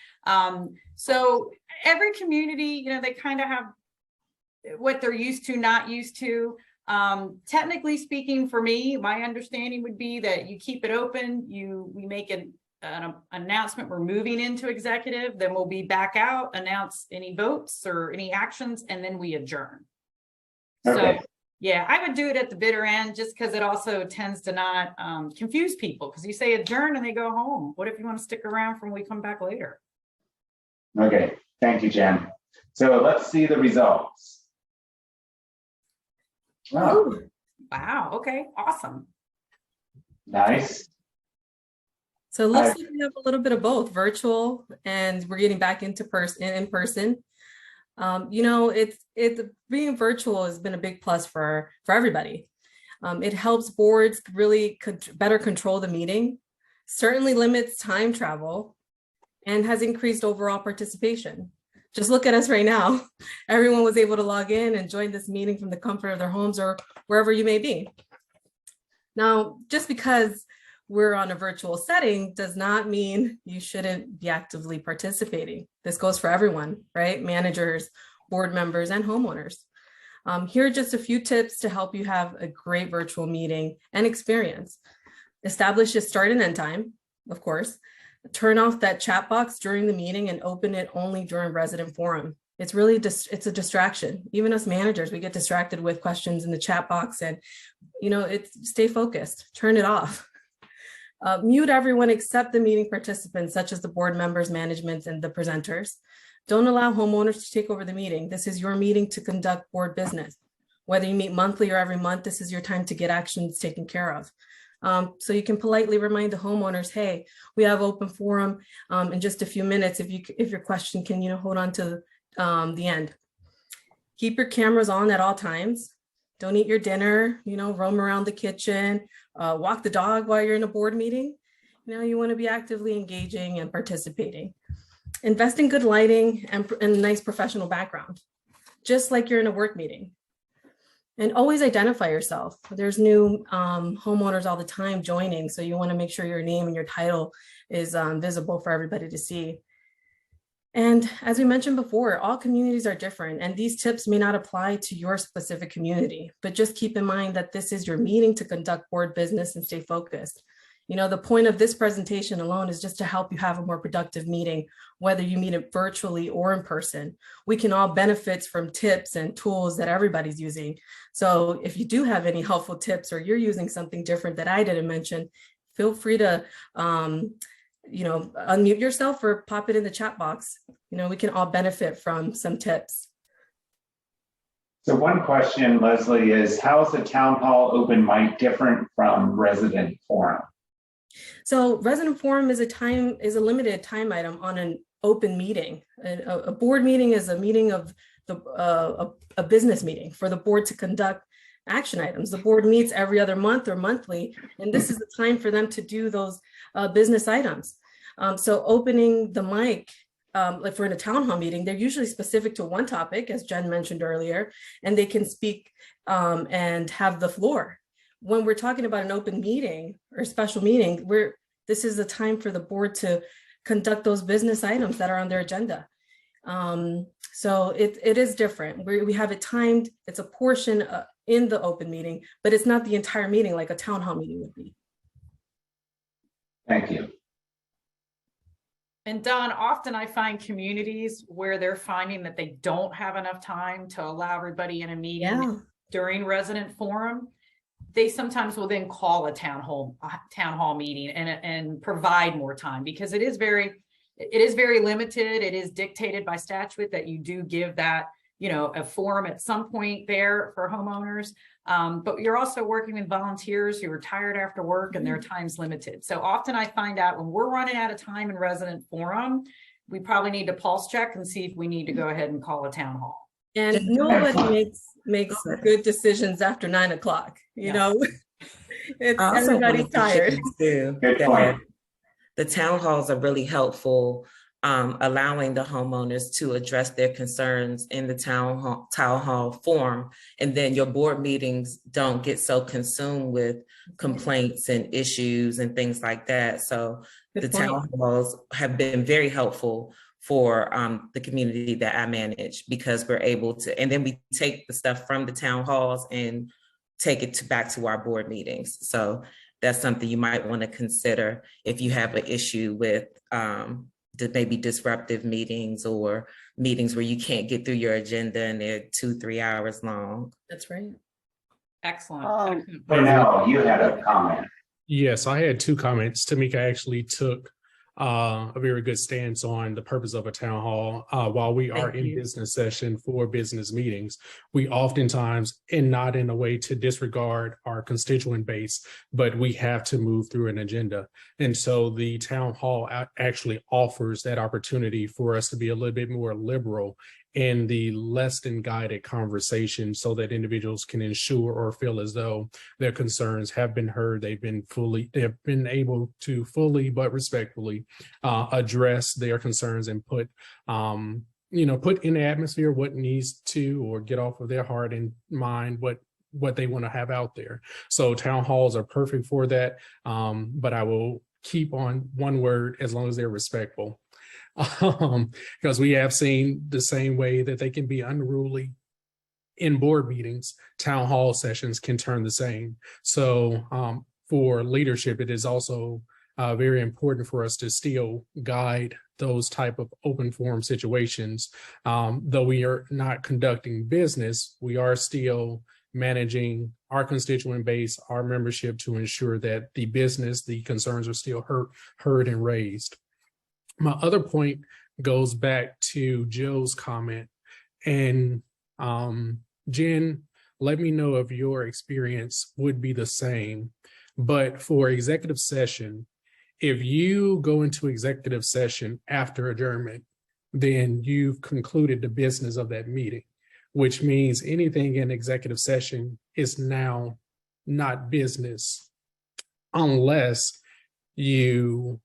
So every community, they kind of have what they're used to, not used to. Technically speaking, for me, my understanding would be that you keep it open. We make an announcement we're moving into executive, then we'll be back out, announce any votes or any actions, and then we adjourn. Okay. So yeah, I would do it at the bitter end just because it also tends to not confuse people, because you say adjourn and they go home. What if you want to stick around for when we come back later? Okay, thank you, Jen. So let's see the results. Oh, wow. Okay, awesome. Nice. So it looks like we have a little bit of both virtual and we're getting back into in person. It's being virtual has been a big plus for everybody. It helps boards really better control the meeting, certainly limits time travel, and has increased overall participation. Just look at us right now. Everyone was able to log in and join this meeting from the comfort of their homes or wherever you may be. Now, just because we're on a virtual setting does not mean you shouldn't be actively participating. This goes for everyone, right? Managers, board members, and homeowners. Here are just a few tips to help you have a great virtual meeting and experience. Establish a start and end time, of course. Turn off that chat box during the meeting and open it only during resident forum. It's really it's a distraction. Even us managers, we get distracted with questions in the chat box, and stay focused, turn it off. Mute everyone except the meeting participants, such as the board members, management, and the presenters. Don't allow homeowners to take over the meeting. This is your meeting to conduct board business. Whether you meet monthly or every month, this is your time to get actions taken care of. So you can politely remind the homeowners, hey, we have open forum in just a few minutes. If your question can, hold on to the end. Keep your cameras on at all times. Don't eat your dinner, roam around the kitchen, walk the dog while you're in a board meeting. You want to be actively engaging and participating. Invest in good lighting and a nice professional background, just like you're in a work meeting. And always identify yourself. There's new homeowners all the time joining, so you want to make sure your name and your title is visible for everybody to see. And as we mentioned before, all communities are different, and these tips may not apply to your specific community, but just keep in mind that this is your meeting to conduct board business and stay focused. The point of this presentation alone is just to help you have a more productive meeting, whether you meet it virtually or in person. We can all benefit from tips and tools that everybody's using. So if you do have any helpful tips or you're using something different that I didn't mention, feel free to unmute yourself or pop it in the chat box. We can all benefit from some tips. So one question, Leslie, is how is the town hall open mic different from resident forum? So resident forum is a limited time item on an open meeting. A board meeting is a meeting of a business meeting for the board to conduct action items. The board meets every other month or monthly, and this is the time for them to do those business items. So opening the mic, like for in a town hall meeting, they're usually specific to one topic, as Jen mentioned earlier, and they can speak and have the floor. When we're talking about an open meeting or special meeting, this is the time for the board to conduct those business items that are on their agenda. So it is different. We have it timed. It's a portion in the open meeting, but it's not the entire meeting like a town hall meeting would be. Thank you. And Don, often I find communities where they're finding that they don't have enough time to allow everybody in a meeting during resident forum. They sometimes will then call a town hall meeting and provide more time, because it is very limited. It is dictated by statute that you do give that, a forum at some point there for homeowners. But you're also working with volunteers who are tired after work and their time's limited. So often I find out when we're running out of time in resident forum, we probably need to pulse check and see if we need to go ahead and call a town hall. And nobody makes good decisions after 9 o'clock. Everybody's tired. Good point. The town halls are really helpful, allowing the homeowners to address their concerns in the town hall forum. And then your board meetings don't get so consumed with complaints and issues and things like that. So the town halls have been very helpful for the community that I manage, because we're able to, and then we take the stuff from the town halls and take it back to our board meetings. So that's something you might want to consider if you have an issue with maybe disruptive meetings or meetings where you can't get through your agenda and they're 2-3 hours long. That's right. Excellent. Now you had a comment. Yes, I had 2 comments. Tamika actually took a very good stance on the purpose of a town hall. While we are in business session for business meetings, we oftentimes, and not in a way to disregard our constituent base, but we have to move through an agenda. And so the town hall actually offers that opportunity for us to be a little bit more liberal in the less than guided conversation so that individuals can ensure or feel as though their concerns have been heard. They've been able to fully but respectfully address their concerns and put in the atmosphere what needs to, or get off of their heart and mind what they want to have out there. So town halls are perfect for that. But I will keep on one word, as long as they're respectful. Because we have seen the same way that they can be unruly in board meetings, town hall sessions can turn the same. So for leadership, it is also very important for us to still guide those type of open forum situations. Though we are not conducting business, we are still managing our constituent base, our membership, to ensure that the concerns are still heard and raised. My other point goes back to Joe's comment. And Jen, let me know if your experience would be the same. But for executive session, if you go into executive session after adjournment, then you've concluded the business of that meeting, which means anything in executive session is now not business unless you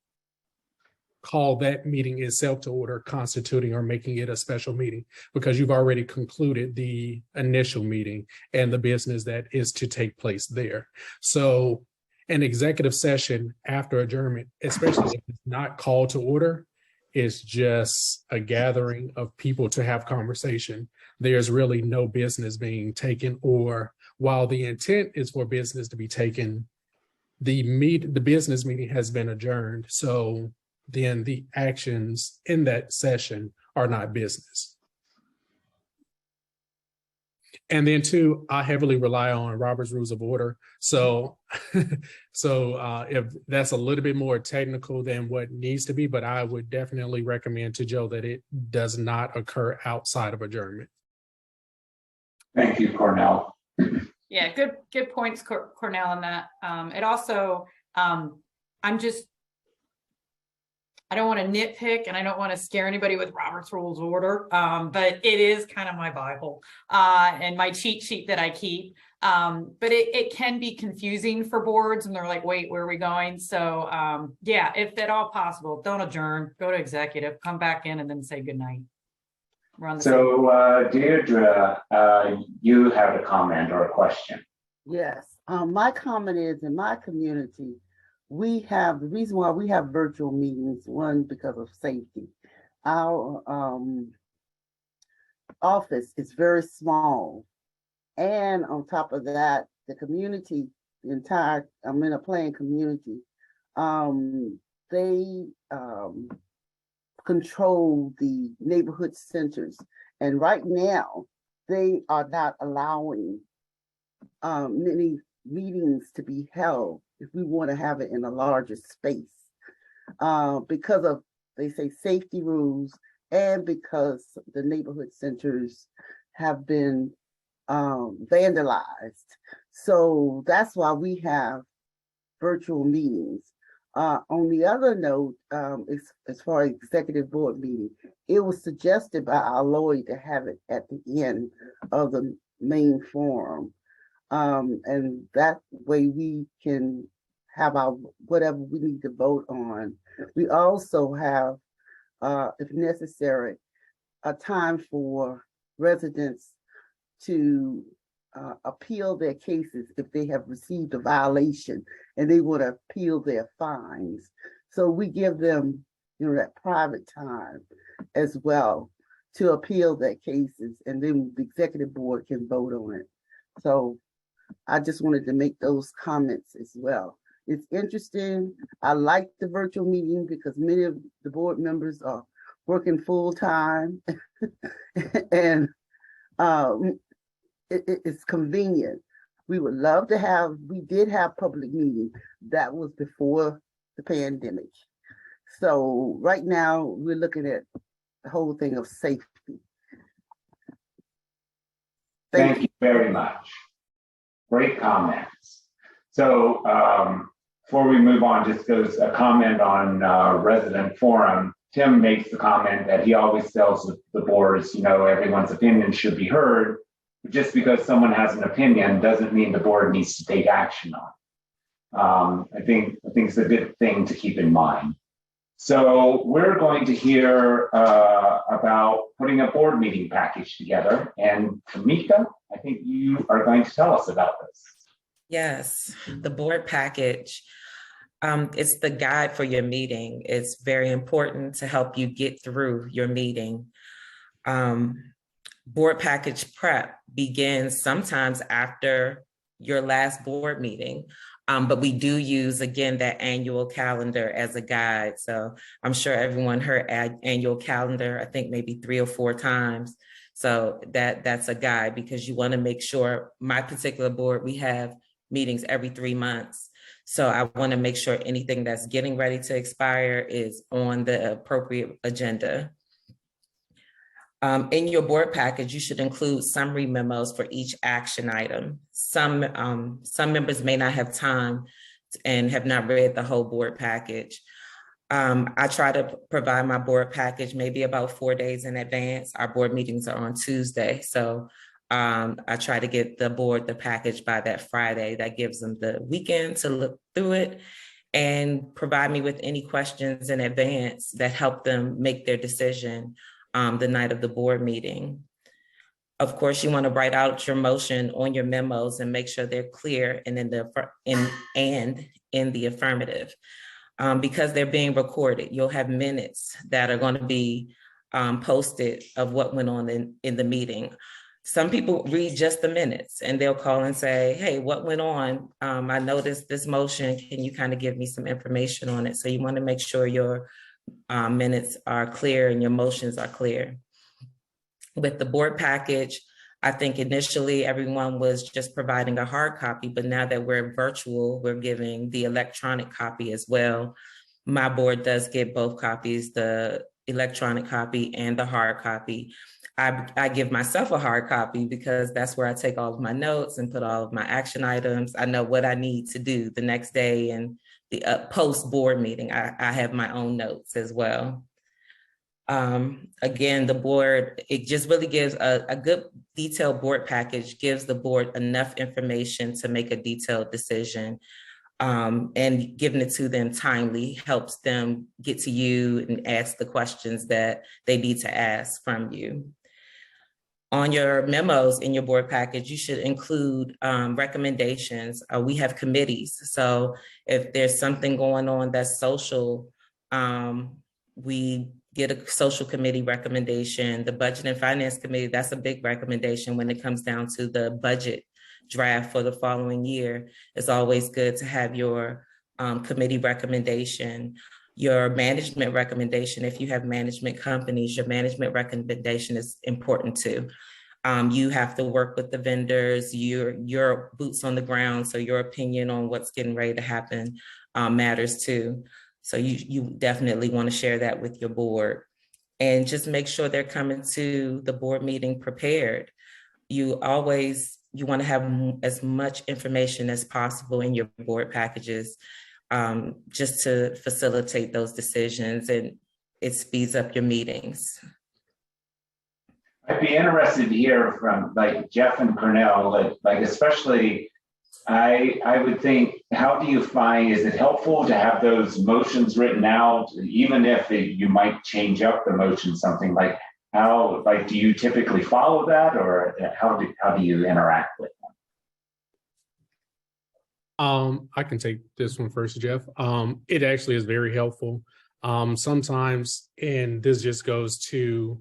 call that meeting itself to order, constituting or making it a special meeting, because you've already concluded the initial meeting and the business that is to take place there. So an executive session after adjournment, especially if it's not called to order, is just a gathering of people to have conversation. There's really no business being taken, or while the intent is for business to be taken, the business meeting has been adjourned. So then the actions in that session are not business. And then two, I heavily rely on Robert's Rules of Order. So, if that's a little bit more technical than what needs to be, but I would definitely recommend to Joe that it does not occur outside of adjournment. Thank you, Cornell. Yeah, good points, Cornell, on that. It also, I don't want to nitpick and I don't want to scare anybody with Robert's Rules of Order, but it is kind of my Bible and my cheat sheet that I keep. But it can be confusing for boards and they're like, wait, where are we going? So yeah, if at all possible, don't adjourn, go to executive, come back in and then say goodnight. So Deirdre, you have a comment or a question. Yes, my comment is, in my community, the reason why we have virtual meetings, one, because of safety. Our office is very small. And on top of that, the community, I'm in a planned community, they control the neighborhood centers. And right now, they are not allowing many meetings to be held if we want to have it in a larger space, because of, they say, safety rules, and because the neighborhood centers have been vandalized. So that's why we have virtual meetings. On the other note, as far as executive board meeting, it was suggested by our lawyer to have it at the end of the main forum. And that way we can have our whatever we need to vote on. We also have, if necessary, a time for residents to appeal their cases if they have received a violation and they want to appeal their fines. So we give them, that private time as well to appeal their cases, and then the executive board can vote on it. So I just wanted to make those comments as well. It's interesting. I like the virtual meeting because many of the board members are working full time and it's convenient. We would love to we did have public meetings. That was before the pandemic. So right now we're looking at the whole thing of safety. Thank you very much. Great comments. So before we move on, just goes a comment on resident forum. Tim makes the comment that he always tells the boards, everyone's opinion should be heard. But just because someone has an opinion doesn't mean the board needs to take action on. I think it's a good thing to keep in mind. So we're going to hear about putting a board meeting package together. And Tamika, I think you are going to tell us about this. Yes, the board package. It's the guide for your meeting. It's very important to help you get through your meeting. Board package prep begins sometimes after your last board meeting. But we do use, again, that annual calendar as a guide. So I'm sure everyone heard annual calendar, I think maybe 3 or 4 times. So that's a guide, because you want to make sure, my particular board, we have meetings every 3 months. So I want to make sure anything that's getting ready to expire is on the appropriate agenda. In your board package, you should include summary memos for each action item. Some members may not have time and have not read the whole board package. I try to provide my board package maybe about 4 days in advance. Our board meetings are on Tuesday. So I try to get the package by that Friday. That gives them the weekend to look through it and provide me with any questions in advance that help them make their decision the night of the board meeting. Of course, you want to write out your motion on your memos and make sure they're clear and in the affirmative. Because they're being recorded, you'll have minutes that are going to be posted of what went on in the meeting. Some people read just the minutes and they'll call and say, hey, what went on? I noticed this motion. Can you kind of give me some information on it? So you want to make sure your minutes are clear and your motions are clear. With the board package, I think initially everyone was just providing a hard copy, but now that we're virtual, we're giving the electronic copy as well. My board does get both copies, the electronic copy and the hard copy. I give myself a hard copy because that's where I take all of my notes and put all of my action items. I know what I need to do the next day, and the post board meeting, I have my own notes as well. Again, the board, it just really gives a good detailed board package, gives the board enough information to make a detailed decision. And giving it to them timely helps them get to you and ask the questions that they need to ask from you. On your memos in your board package, you should include recommendations. We have committees. So if there's something going on that's social, we get a social committee recommendation. The budget and finance committee, that's a big recommendation when it comes down to the budget draft for the following year. It's always good to have your committee recommendation. Your management recommendation, if you have management companies, your management recommendation is important too. You have to work with the vendors, your boots on the ground, so your opinion on what's getting ready to happen matters too. So you definitely want to share that with your board, and just make sure they're coming to the board meeting prepared. You want to have as much information as possible in your board packages, just to facilitate those decisions, and it speeds up your meetings. I'd be interested to hear from like Jeff and Cornell, like especially, I would think, how do you find, is it helpful to have those motions written out, even if you might change up the motion, something like how, like, do you typically follow that, or how do you interact with them? I can take this one first, Jeff. It actually is very helpful. Sometimes, and this just goes to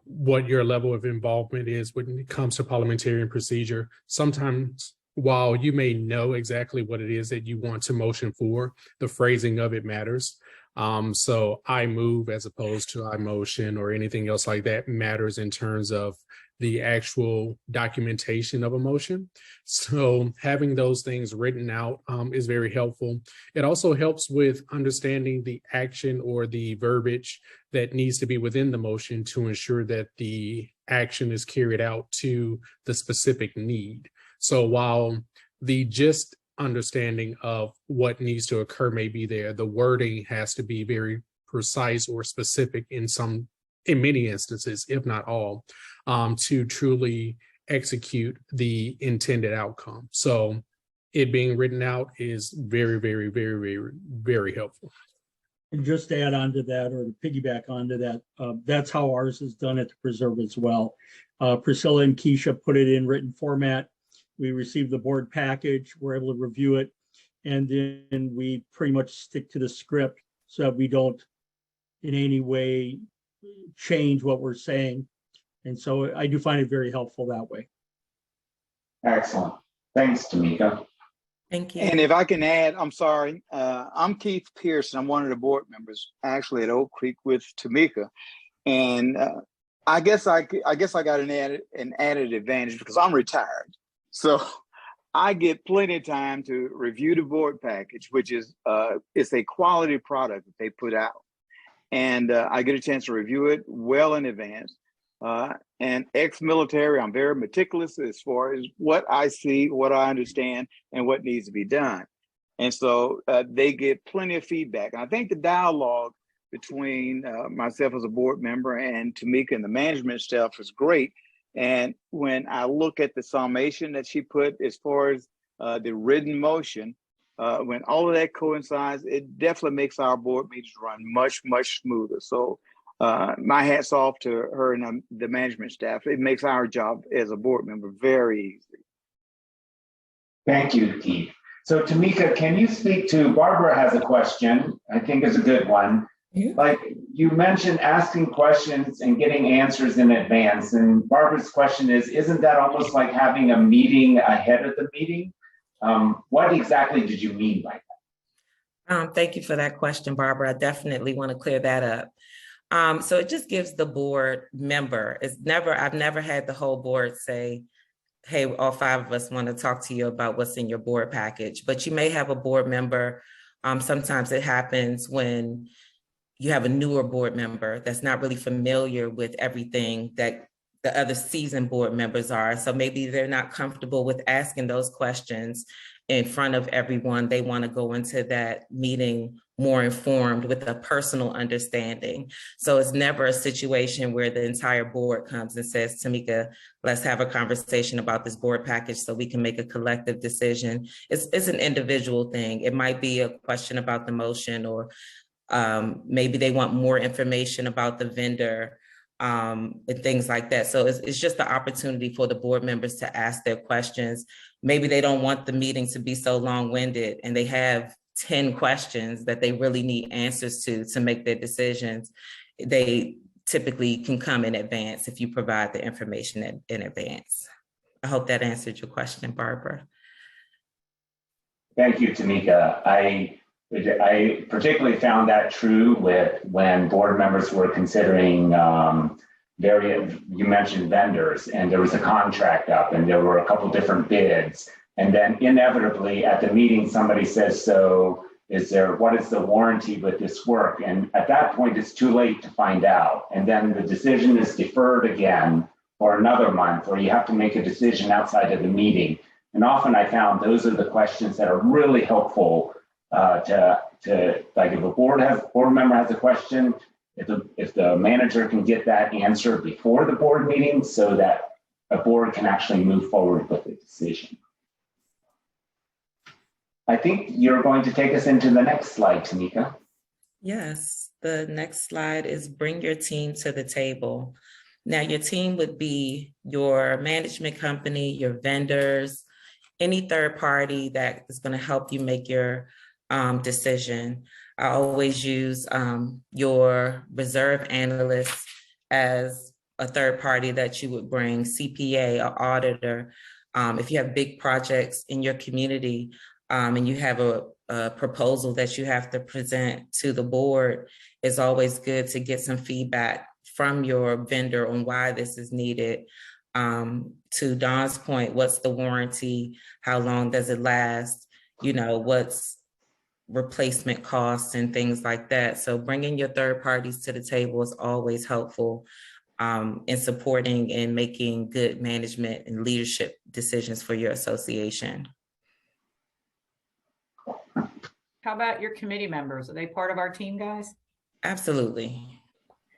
what your level of involvement is when it comes to parliamentarian procedure. Sometimes, while you may know exactly what it is that you want to motion for, the phrasing of it matters. So I move as opposed to I motion or anything else like that matters in terms of the actual documentation of a motion. So having those things written out is very helpful. It also helps with understanding the action or the verbiage that needs to be within the motion to ensure that the action is carried out to the specific need. So while the gist understanding of what needs to occur may be there, the wording has to be very precise or specific in many instances, if not all, to truly execute the intended outcome. So it being written out is very, very, very, very, very helpful. And just to add on to that, or to piggyback onto that, that's how ours is done at the Preserve as well. Priscilla and Keisha put it in written format. We receive the board package, we're able to review it, and then we pretty much stick to the script so that we don't in any way change what we're saying. And so I do find it very helpful that way. Excellent. Thanks, Tamika. Thank you. And if I can add, I'm sorry, I'm Keith Pearson. I'm one of the board members actually at Oak Creek with Tamika. And I guess I got an added advantage because I'm retired. So I get plenty of time to review the board package, which is it's a quality product that they put out. And I get a chance to review it well in advance. And ex-military, I'm very meticulous as far as what I see, what I understand, and what needs to be done. And so they get plenty of feedback. And I think the dialogue between myself as a board member and Tamika and the management staff is great. And when I look at the summation that she put as far as the written motion, when all of that coincides, it definitely makes our board meetings run much, much smoother. So my hat's off to her and the management staff. It makes our job as a board member very easy. Thank you, Keith. So Tamika, can you speak to, Barbara has a question, I think is a good one. Yeah. Like you mentioned asking questions and getting answers in advance. And Barbara's question is, isn't that almost like having a meeting ahead of the meeting? What exactly did you mean by that? Thank you for that question, Barbara. I definitely want to clear that up. So it just gives the board member, I've never had the whole board say, hey, all 5 of us want to talk to you about what's in your board package, but you may have a board member. Sometimes it happens when you have a newer board member that's not really familiar with everything that the other seasoned board members are. So maybe they're not comfortable with asking those questions in front of everyone. They want to go into that meeting more informed with a personal understanding. So it's never a situation where the entire board comes and says, Tamika, let's have a conversation about this board package so we can make a collective decision. It's an individual thing. It might be a question about the motion, or maybe they want more information about the vendor, and things like that. So it's just the opportunity for the board members to ask their questions. Maybe they don't want the meeting to be so long-winded and they have 10 questions that they really need answers to make their decisions. They typically can come in advance if you provide the information in advance. I hope that answered your question, Barbara. Thank you, Tamika. I particularly found that true with when board members were considering you mentioned vendors, and there was a contract up and there were a couple different bids. And then inevitably at the meeting, somebody says, so what is the warranty with this work? And at that point, it's too late to find out. And then the decision is deferred again for another month, or you have to make a decision outside of the meeting. And often I found those are the questions that are really helpful to like if a board member has a question, if the manager can get that answer before the board meeting so that a board can actually move forward with the decision. I think you're going to take us into the next slide, Tamika. Yes, the next slide is bring your team to the table. Now your team would be your management company, your vendors, any third party that is going to help you make your decision. I always use your reserve analyst as a third party that you would bring, CPA or auditor. If you have big projects in your community and you have a proposal that you have to present to the board, it's always good to get some feedback from your vendor on why this is needed. To Dawn's point, what's the warranty? How long does it last? You know, what's replacement costs and things like that. So bringing your third parties to the table is always helpful in supporting and making good management and leadership decisions for your association. How about your committee members? Are they part of our team, guys? Absolutely.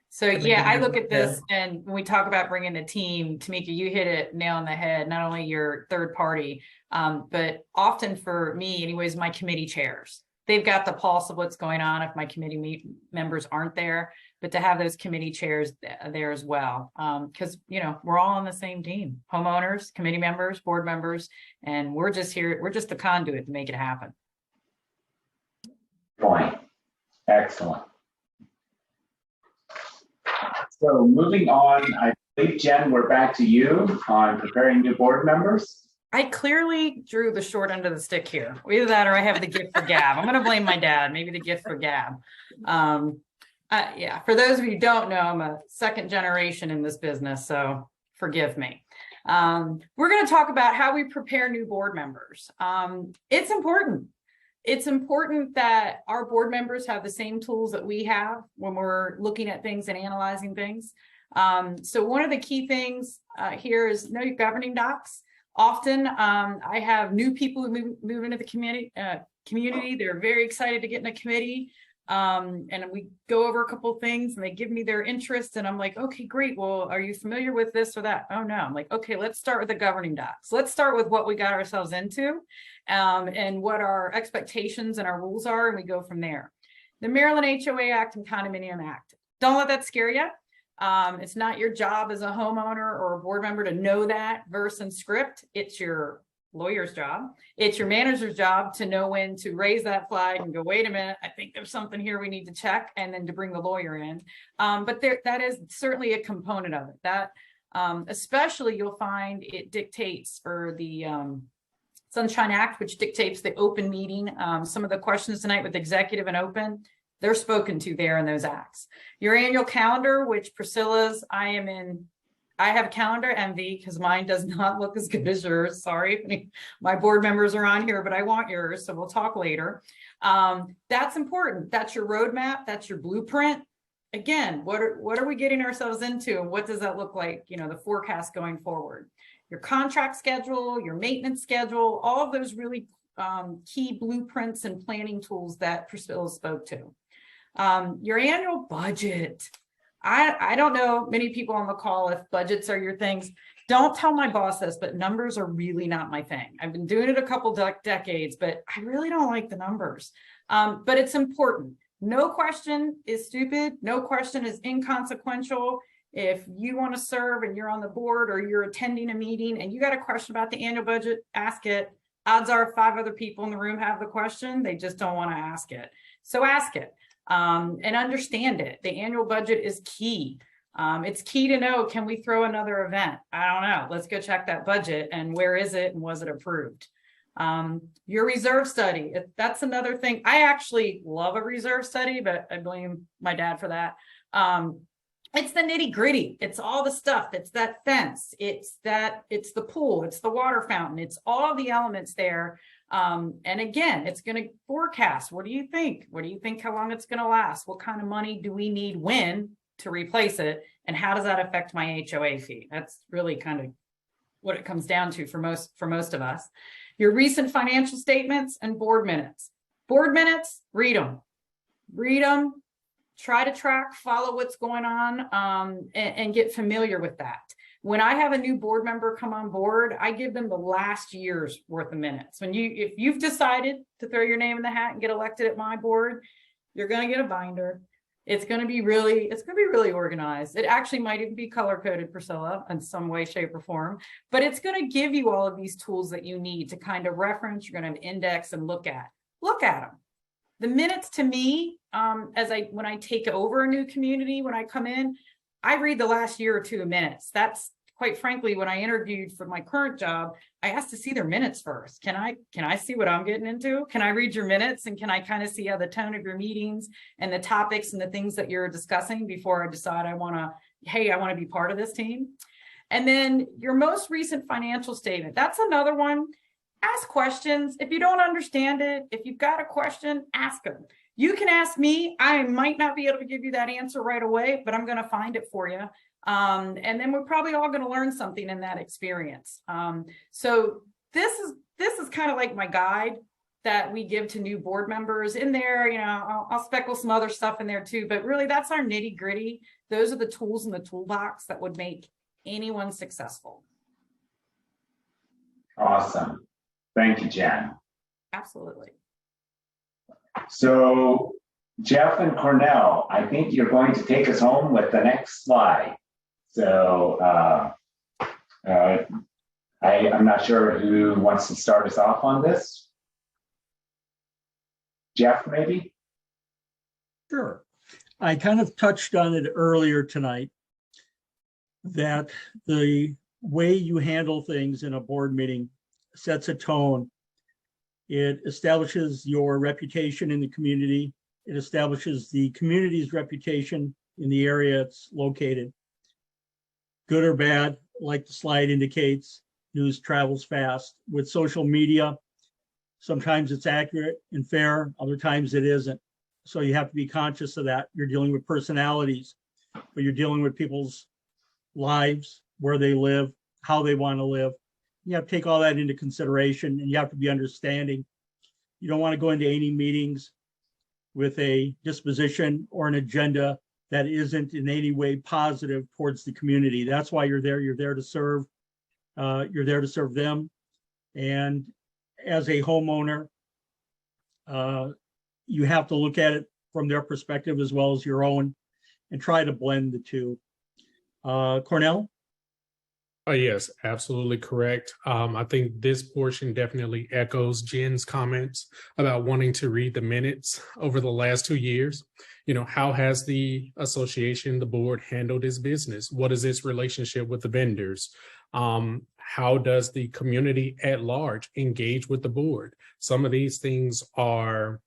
So Can yeah, I begin look with at this, and when we talk about bringing a team, Tamika, you hit it nail on the head, not only your third party, but often for me anyways, my committee chairs. They've got the pulse of what's going on if my committee members aren't there, but to have those committee chairs there as well. Because, you know, we're all on the same team, homeowners, committee members, board members, and we're just here, we're just the conduit to make it happen. Point. Excellent. So moving on, I believe, Jen, we're back to you on preparing new board members. I clearly drew the short end of the stick here. Either that or I have the gift for gab. I'm going to blame my dad, maybe the gift for gab. Yeah, for those of you who don't know, I'm a second generation in this business, so forgive me. We're going to talk about how we prepare new board members. It's important. It's important that our board members have the same tools that we have when we're looking at things and analyzing things. So one of the key things here is know your governing docs. Often I have new people who move into the community. They're very excited to get in a committee. And we go over a couple of things and they give me their interest and I'm like, okay, great. Well, are you familiar with this or that? Oh no. I'm like, okay, let's start with the governing docs. Let's start with what we got ourselves into and what our expectations and our rules are. And we go from there. The Maryland HOA Act and Condominium Act. Don't let that scare you. It's not your job as a homeowner or a board member to know that verse and script. It's your lawyer's job. It's your manager's job to know when to raise that flag and go, wait a minute, I think there's something here we need to check, and then to bring the lawyer in. But that is certainly a component of it. That especially you'll find it dictates for the Sunshine Act, which dictates the open meeting. Some of the questions tonight with executive and open, they're spoken to there in those acts. Your annual calendar, which Priscilla's, I have calendar envy because mine does not look as good as yours. Sorry, my board members are on here, but I want yours. So we'll talk later. That's important. That's your roadmap. That's your blueprint. Again, what are we getting ourselves into? And what does that look like? You know, the forecast going forward, your contract schedule, your maintenance schedule, all of those really key blueprints and planning tools that Priscilla spoke to. Your annual budget. I don't know many people on the call if budgets are your things. Don't tell my boss this, but numbers are really not my thing. I've been doing it a couple decades, but I really don't like the numbers. But it's important. No question is stupid. No question is inconsequential. If you want to serve and you're on the board or you're attending a meeting and you got a question about the annual budget, ask it. Odds are 5 other people in the room have the question. They just don't want to ask it. So ask it. And understand it. The annual budget is key. It's key to know, can we throw another event? I don't know. Let's go check that budget and where is it and was it approved? Your reserve study, that's another thing. I actually love a reserve study, but I blame my dad for that. It's the nitty gritty. It's all the stuff. It's that fence. It's the pool. It's the water fountain. It's all the elements there. And again, it's going to forecast. What do you think? What do you think how long it's going to last? What kind of money do we need when to replace it? And how does that affect my HOA fee? That's really kind of what it comes down to for most of us. Your recent financial statements and board minutes. Board minutes, read them. Read them. Try to track, follow what's going on, and get familiar with that. When I have a new board member come on board, I give them the last year's worth of minutes. If you've decided to throw your name in the hat and get elected at my board, you're going to get a binder. It's going to be really organized. It actually might even be color coded, Priscilla, in some way, shape, or form. But it's going to give you all of these tools that you need to kind of reference. You're going to have index and look at them. The minutes to me, when I take over a new community, when I come in, I read the last year or 2 of minutes. That's quite frankly, when I interviewed for my current job, I asked to see their minutes first. Can I see what I'm getting into? Can I read your minutes? And can I kind of see how the tone of your meetings and the topics and the things that you're discussing before I decide I want to be part of this team? And then your most recent financial statement. That's another one. Ask questions. If you don't understand it, if you've got a question, ask them. You can ask me. I might not be able to give you that answer right away, but I'm going to find it for you. And then we're probably all going to learn something in that experience. So this is kind of like my guide that we give to new board members in there. You know, I'll speckle some other stuff in there too, but really that's our nitty gritty. Those are the tools in the toolbox that would make anyone successful. Awesome. Thank you, Jen. Absolutely. So Jeff and Cornell, I think you're going to take us home with the next slide. So I'm not sure who wants to start us off on this. Jeff, maybe? Sure. I kind of touched on it earlier tonight, that the way you handle things in a board meeting sets a tone. It establishes your reputation in the community. It establishes the community's reputation in the area it's located. Good or bad, like the slide indicates, news travels fast. With social media, sometimes it's accurate and fair, other times it isn't. So you have to be conscious of that. You're dealing with personalities, but you're dealing with people's lives, where they live, how they want to live. You have to take all that into consideration, and you have to be understanding. You don't want to go into any meetings with a disposition or an agenda that isn't in any way positive towards the community. That's why you're there. You're there to serve. You're there to serve them. And as a homeowner, you have to look at it from their perspective as well as your own, and try to blend the two. Cornell? Yes, absolutely correct. I think this portion definitely echoes Jen's comments about wanting to read the minutes over the last 2 years. You know, how has the association, the board, handled its business? What is its relationship with the vendors? How does the community at large engage with the board? Some of these things are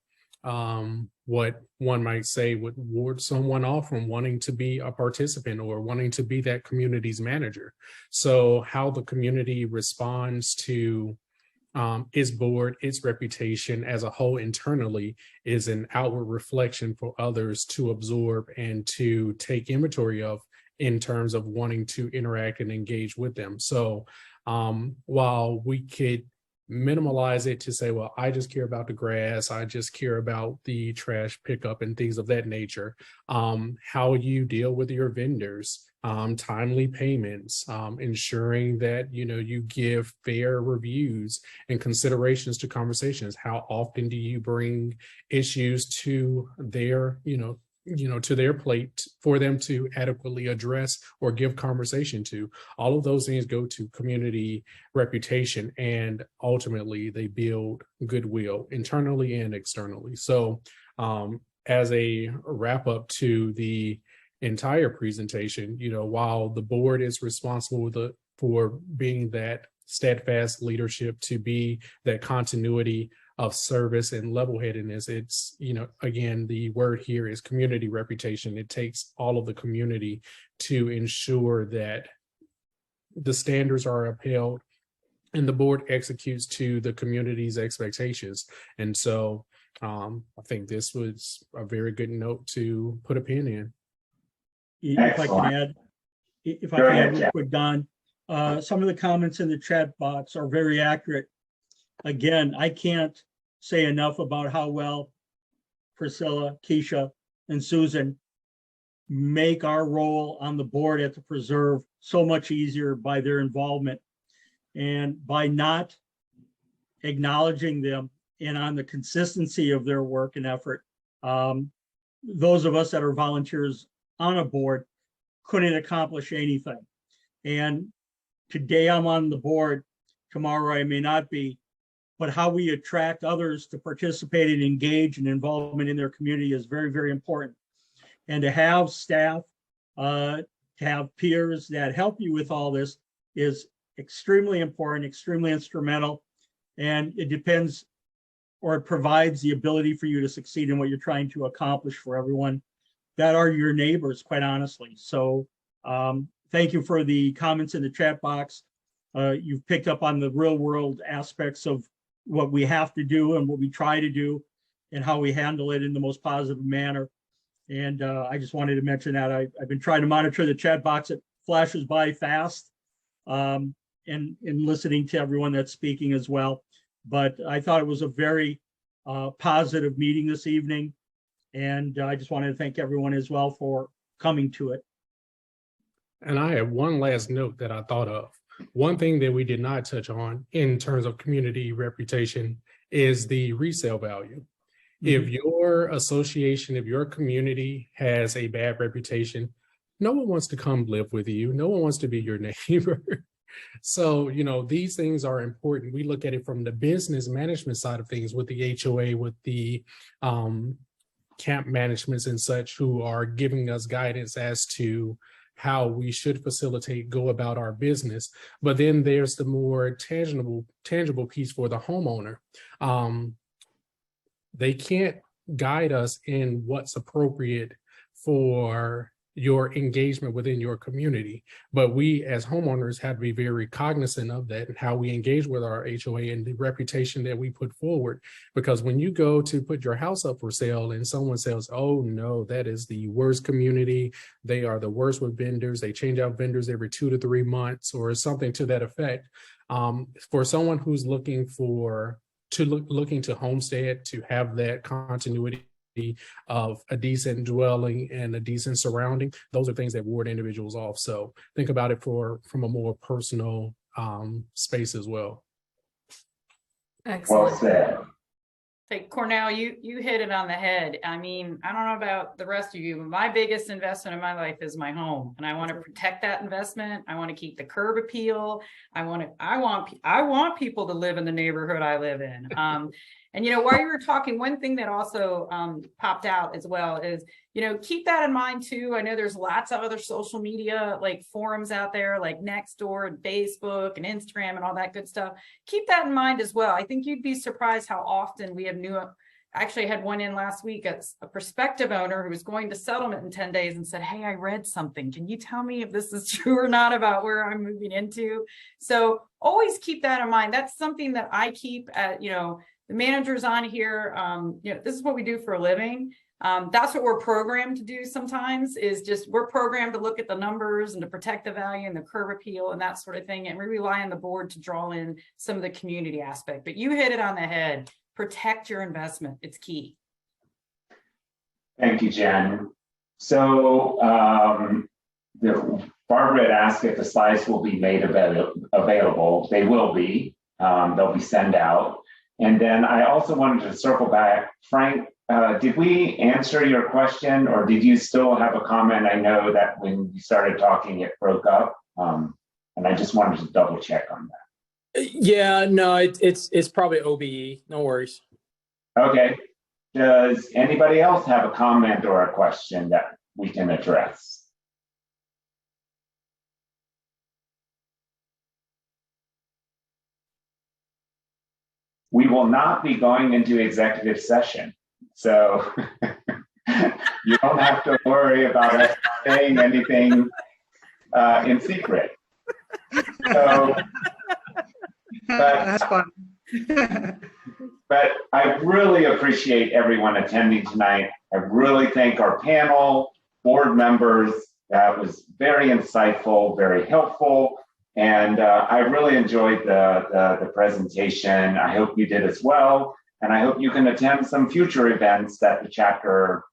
what one might say would ward someone off from wanting to be a participant or wanting to be that community's manager. So how the community responds to its board, its reputation as a whole internally is an outward reflection for others to absorb and to take inventory of in terms of wanting to interact and engage with them. So while we could minimalize it to say, well, I just care about the grass, I just care about the trash pickup and things of that nature. How you deal with your vendors, timely payments, ensuring that, you know, you give fair reviews and considerations to conversations. How often do you bring issues to their, to their plate for them to adequately address or give conversation to? All of those things go to community reputation, and ultimately they build goodwill internally and externally. So as a wrap up to the entire presentation, while the board is responsible for being that steadfast leadership, to be that continuity of service and level-headedness, it's, again, the word here is community reputation. It takes all of the community to ensure that the standards are upheld and the board executes to the community's expectations. And so I think this was a very good note to put a pin in. If I can add real quick, Don, some of the comments in the chat box are very accurate. Again, I can't say enough about how well Priscilla, Keisha, and Susan make our role on the board at the Preserve so much easier by their involvement, and by not acknowledging them and on the consistency of their work and effort. Those of us that are volunteers on a board couldn't accomplish anything. And today I'm on the board, tomorrow I may not be, but how we attract others to participate and engage and involvement in their community is very, very important. And to have staff, to have peers that help you with all this is extremely important, extremely instrumental. And it depends, or it provides the ability for you to succeed in what you're trying to accomplish for everyone that are your neighbors, quite honestly. So thank you for the comments in the chat box. You've picked up on the real world aspects of what we have to do and what we try to do and how we handle it in the most positive manner. And I just wanted to mention that I've been trying to monitor the chat box. It flashes by fast, and listening to everyone that's speaking as well. But I thought it was a very positive meeting this evening. And I just wanted to thank everyone as well for coming to it. And I have one last note that I thought of. One thing that we did not touch on in terms of community reputation is the resale value. If your association, if your community has a bad reputation, no one wants to come live with you. No one wants to be your neighbor. So, these things are important. We look at it from the business management side of things with the HOA, with the camp managements and such, who are giving us guidance as to how we should go about our business. But then there's the more tangible piece for the homeowner. They can't guide us in what's appropriate for your engagement within your community. But we as homeowners have to be very cognizant of that and how we engage with our HOA and the reputation that we put forward. Because when you go to put your house up for sale and someone says, oh no, that is the worst community, they are the worst with vendors, they change out vendors every 2 to 3 months or something to that effect. For someone who's looking to homestead, to have that continuity of a decent dwelling and a decent surrounding, those are things that ward individuals off. So think about it from a more personal space as well. Excellent. Well said. Hey, Cornell, you hit it on the head. I mean, I don't know about the rest of you, but my biggest investment in my life is my home, and I want to protect that investment. I want to keep the curb appeal. I want people to live in the neighborhood I live in. And while you were talking, one thing that also popped out as well is, keep that in mind too. I know there's lots of other social media like forums out there, like Nextdoor and Facebook and Instagram and all that good stuff. Keep that in mind as well. I think you'd be surprised how often we have actually had one in last week, a prospective owner who was going to settlement in 10 days and said, hey, I read something. Can you tell me if this is true or not about where I'm moving into? So always keep that in mind. That's something that I keep at, the managers on here. This is what we do for a living. That's what we're programmed to do sometimes, is just we're programmed to look at the numbers and to protect the value and the curb appeal and that sort of thing. And we rely on the board to draw in some of the community aspect. But you hit it on the head. Protect your investment. It's key. Thank you, Jen. So Barbara had asked if the slides will be made available. They will be. They'll be sent out. And then I also wanted to circle back. Frank, did we answer your question, or did you still have a comment? I know that when you started talking, it broke up. And I just wanted to double check on that. Yeah, no, it's probably OBE. No worries. Okay. Does anybody else have a comment or a question that we can address? We will not be going into executive session, so you don't have to worry about us saying anything in secret. So, That's fun. But I really appreciate everyone attending tonight. I really thank our panel, board members. That was very insightful, very helpful. And I really enjoyed the presentation. I hope you did as well. And I hope you can attend some future events that the chapter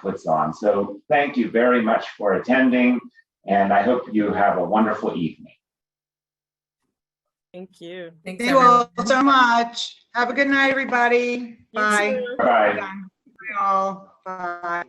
puts on. So thank you very much for attending. And I hope you have a wonderful evening. Thank you. Thanks, Thank you everyone. all so much. Have a good night, everybody. Bye. Bye. Bye all. Bye.